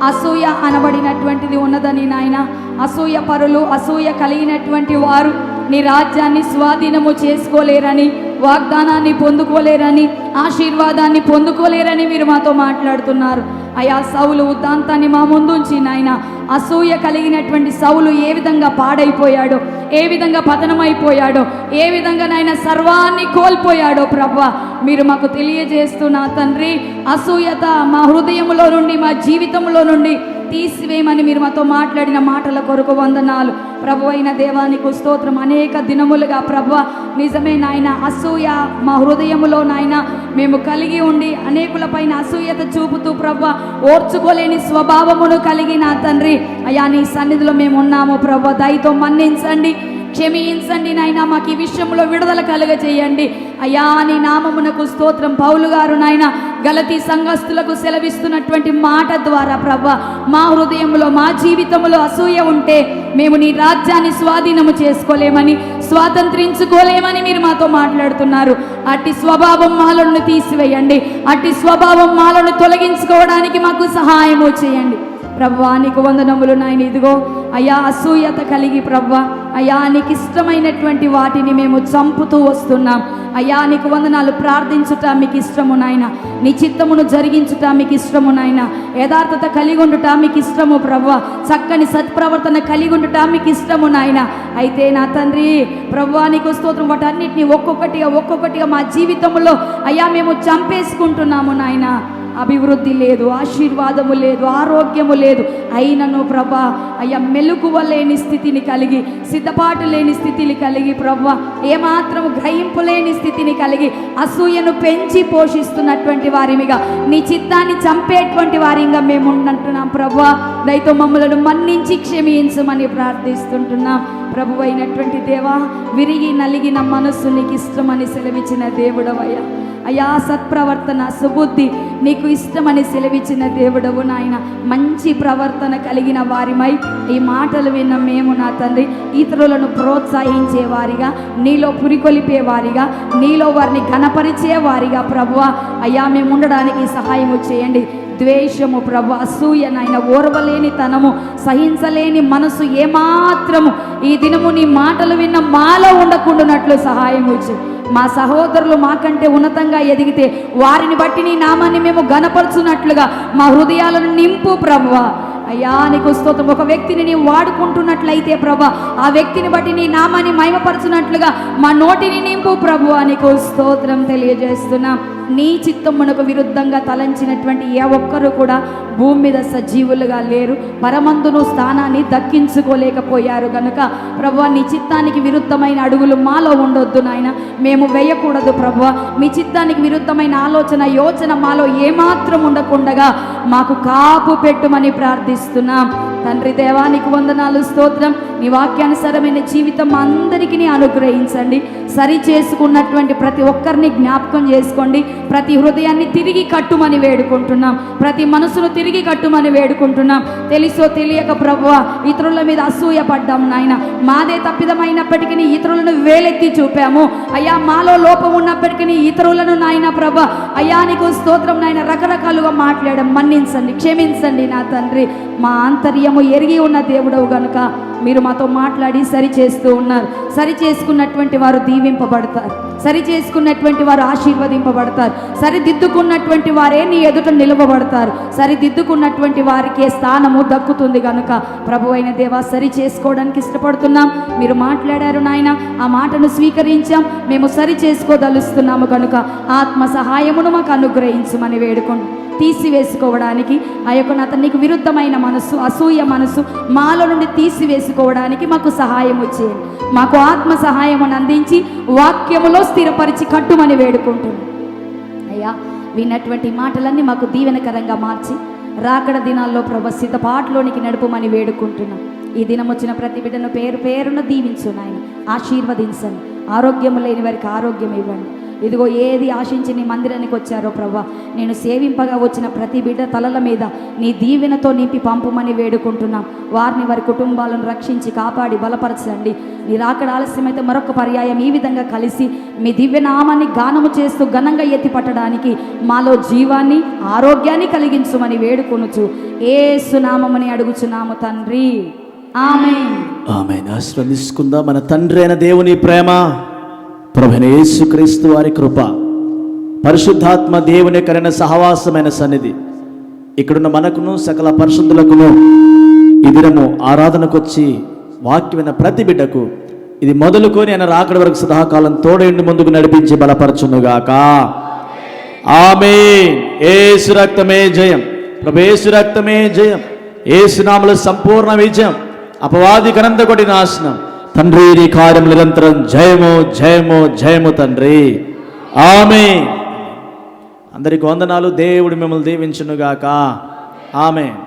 [SPEAKER 2] అసూయ అనబడినటువంటిది ఉన్నదని నాయన, అసూయ పరులు, అసూయ కలిగినటువంటి వారు నీ రాజ్యాన్ని స్వాధీనము చేసుకోలేరని, వాగ్దానాన్ని పొందుకోలేరని, ఆశీర్వాదాన్ని పొందుకోలేరని మీరు మాతో మాట్లాడుతున్నారు. అయా సౌలు ఉదాంతాన్ని మా ముందుంచి నాయన, అసూయ కలిగినటువంటి సౌలు ఏ విధంగా పాడైపోయాడో, ఏ విధంగా పతనమైపోయాడో, ఏ విధంగా నాయన సర్వాన్ని కోల్పోయాడో ప్రభువా మీరు మాకు తెలియజేస్తున్నా తండ్రి. అసూయత మా హృదయంలో నుండి, మా జీవితంలో నుండి తీసివేయమని మీరు మాతో మాట్లాడిన మాటల కొరకు వందనాలు ప్రభు. అయిన దేవానికి స్తోత్రం. అనేక దినములుగా ప్రభువా నిజమే నాయన, అసూయ మా హృదయములో నాయన మేము కలిగి ఉండి అనేకుల పైన అసూయత చూపుతూ ప్రభువా ఓర్చుకోలేని స్వభావమును కలిగిన తండ్రి అయా నీ సన్నిధిలో మేము ఉన్నాము ప్రభువా. దయతో మన్నించండి, క్షమించండి నాయన, మాకు ఈ విషయంలో విడుదల కలుగజేయండి అయ్యా. నీ నామమునకు స్తోత్రం. పౌలు గారు నాయన గలతీ సంఘస్థులకు సెలవిస్తున్నటువంటి మాట ద్వారా ప్రభువా మా హృదయంలో, మా జీవితంలో అసూయ ఉంటే మేము నీ రాజ్యాన్ని స్వాధీనము చేసుకోలేమని, స్వాతంత్రించుకోలేమని మీరు మాతో మాట్లాడుతున్నారు. అట్టి స్వభావం మాలను తీసివేయండి, అట్టి స్వభావం మాలను తొలగించుకోవడానికి మాకు సహాయము చేయండి ప్రభువా. నీకు వందనములు నాయన. ఇదిగో అయా అసూయత కలిగి ప్రభువా అయా నీకు ఇష్టమైనటువంటి వాటిని మేము చంపుతూ వస్తున్నాం అయ్యా. నీకు వందనాలు. ప్రార్థించుట మీకు ఇష్టము నాయన, నీ చిత్తమును జరిగించుట మీకు ఇష్టము నాయన, యథార్థత కలిగి ఉండుట మీకు ఇష్టము ప్రభువా, చక్కని సత్ప్రవర్తన కలిగి ఉండుట మీకు ఇష్టము నాయన. అయితే నా తండ్రి ప్రభువా నీకు స్తోత్రం. వాటన్నిటిని ఒక్కొక్కటిగా మా జీవితంలో అయ్యా మేము చంపేసుకుంటున్నాము నాయన. అభివృద్ధి లేదు, ఆశీర్వాదము లేదు, ఆరోగ్యము లేదు. అయినను ప్రభా అయ్యా మెలకువ లేని స్థితిని కలిగి, సిద్ధపాటు లేని స్థితిని కలిగి, ప్రభా ఏమాత్రము గ్రహింపు లేని స్థితిని కలిగి, అసూయను పెంచి పోషిస్తున్నటువంటి వారిమిగా, నీ చిత్తాన్ని చంపేటువంటి వారిగా మేము ఉంటున్నాం ప్రభా. దయతో మమ్మలను మన్నించి క్షమించమని ప్రార్థిస్తుంటున్నాం. ప్రభు అయినటువంటి దేవా, విరిగి నలిగిన మనస్సు నీకు ఇష్టమని సెలవిచ్చిన దేవుడవయ్యా. అయ్యా సత్ప్రవర్తన, సుబుద్ధి నీకు ఇష్టమని సెలవిచ్చిన దేవుడవు నాయన. మంచి ప్రవర్తన కలిగిన వారిమై ఈ మాటలు విన్న మేము నా తండ్రి ఇతరులను ప్రోత్సహించే వారిగా, నీలో పురికొలిపే వారిగా, నీలో వారిని ఘనపరిచే వారిగా ప్రభువా అయ్యా మేము ఉండడానికి సహాయము చేయండి. ద్వేషము ప్రభు, అసూయ నాయన, ఓర్వలేని తనము, సహించలేని మనసు ఏమాత్రము ఈ దినము నీ మాటలు విన్న మాలో ఉండకుండానట్లు సహాయము చేయి. మా సహోదరులు మాకంటే ఉన్నతంగా ఎదిగితే వారిని బట్టి నీ నామాన్ని మేము ఘనపరచున్నట్లుగా మా హృదయాలను నింపు ప్రభువా. అయ్యా నీకు స్తోత్రం. ఒక వ్యక్తిని నీవు వాడుకుంటున్నట్లయితే ప్రభా, ఆ వ్యక్తిని బట్టి నీ నామాన్ని మహిమపరచున్నట్లుగా మా నోటిని నింపు ప్రభువా. నీకు స్తోత్రం తెలియజేస్తున్నాం. నీ చిత్తమునకు విరుద్ధంగా తలంచినటువంటి ఏ ఒక్కరు కూడా భూమి మీద సజీవులుగా లేరు. పరమందును స్థానాన్ని దక్కించుకోలేకపోయారు గనుక ప్రభువా నీ చిత్తానికి విరుద్ధమైన అడుగులు మాలో ఉండొద్దు నాయన, మేము వేయకూడదు ప్రభువా. మీ చిత్తానికి విరుద్ధమైన ఆలోచన, యోచన మాలో ఏమాత్రం ఉండకుండగా మాకు కాపు పెట్టుమని ప్రార్థిస్తున్నాం. తండ్రి దేవా నీకు వందనాలు, స్తోత్రం. నీ వాక్యానుసారమైన జీవితం అందరికీ అనుగ్రహించండి. సరి చేసుకున్నటువంటి ప్రతి ఒక్కరిని జ్ఞాపకం చేసుకోండి. ప్రతి హృదయాన్ని తిరిగి కట్టుమని వేడుకుంటున్నాం. ప్రతి మనసును తిరిగి కట్టుమని వేడుకుంటున్నాం. తెలుసో తెలియక ప్రభువా ఇతరుల మీద అసూయ పడ్డాం నాయన. మాదే తప్పిదమైనప్పటికీ ఇతరులను వేలెత్తి చూపాము అయ్యా. మాలో లోపం ఉన్నప్పటికీ ఇతరులను నాయన ప్రభా అయ్యా నీకు స్తోత్రం నాయన రకరకాలుగా మాట్లాడడం మన్నించండి, క్షమించండి నా తండ్రి. మా ఆంతర్యము ఎరిగి ఉన్న దేవుడవు గనుక మీరు మాతో మాట్లాడి సరి చేస్తూ ఉన్నారు. సరి చేసుకున్నటువంటి వారు దీవింపబడతారు, సరి చేసుకున్నటువంటి వారు ఆశీర్వదింపబడతారు, సరిదిద్దుకున్నటువంటి వారే నీ ఎదుట నిలవబడతారు, సరిదిద్దుకున్నటువంటి వారికి స్థానము దక్కుతుంది కనుక ప్రభు అయిన దేవా సరి చేసుకోవడానికి ఇష్టపడుతున్నాం. మీరు మాట్లాడారు నాయన, ఆ మాటను స్వీకరించాం, మేము సరి చేసుకోదలుస్తున్నాము కనుక ఆత్మ సహాయమును మాకు అనుగ్రహించమని వేడుకోండి. తీసివేసుకోవడానికి ఆ యొక్క అతనికి విరుద్ధమైన మనస్సు, అసూయ మనస్సు మాలో నుండి తీసివేసుకోవడానికి మాకు సహాయం చేయండి. మాకు ఆత్మ సహాయమును అందించి వాక్యములో స్థిరపరిచి కట్టుమని వేడుకుంటున్నాం అయ్యా. విన్నటువంటి మాటలన్నీ మాకు దీవెనకరంగా మార్చి రాకడ దినాల్లో ప్రభు సిద్ధపాటులోనికి నడుపుమని వేడుకుంటున్నాం. ఈ దినం వచ్చిన ప్రతి బిడ్డను పేరు పేరున దీవించు నాయన, ఆశీర్వదించండి. ఆరోగ్యము లేని వారికి ఆరోగ్యం ఇవ్వండి. ఇదిగో ఏది ఆశించి నీ మందిరానికి వచ్చారో ప్రభా, నేను సేవింపగా వచ్చిన ప్రతి బిడ్డ తలల మీద నీ దీవెనతో నింపి పంపుమని వేడుకుంటున్నాం. వారిని వారి కుటుంబాలను రక్షించి కాపాడి బలపరచండి. నీ రాకడ ఆలస్యమైతే మరొక పర్యాయం ఈ విధంగా కలిసి మీ దివ్యనామాన్ని గానము చేస్తూ ఘనంగా ఎత్తి పట్టడానికి మాలో జీవాన్ని, ఆరోగ్యాన్ని కలిగించుమని వేడుకొనుచు యేసు నామముని అడుగుచున్నాము తండ్రి, ఆమేన్.
[SPEAKER 1] ఆమేన్. ఆశీర్వదించుకుందాం. మన తండ్రి అయిన దేవుని ప్రేమ, ప్రభువైన యేసుక్రీస్తు వారి కృప, పరిశుద్ధాత్మ దేవుని కరిన సహవాసమైన సన్నిధి ఇక్కడున్న మనకును సకల పరిశుద్ధులకును ఈ దినము ఆరాధనకు వచ్చి వాక్యమైన ప్రతి బిడ్డకు ఇది మొదలుకొని ఆయన రాకడ వరకు సదాకాలం తోడేండి ముందుకు నడిపించి బలపరచునుగాక. ఆమేన్. యేసు రక్తమే జయం, ప్రభు యేసు రక్తమే జయం, యేసు నామములో సంపూర్ణ విజయం, అపవాది కనంత కొట్టి నాశనం. తండ్రి నీ కార్యం నిరంతరం జయము జయము జయము తండ్రి. ఆమేన్. అందరికి వందనాలు. దేవుడు మిమ్మల్ని దీవించునుగాక. ఆమేన్.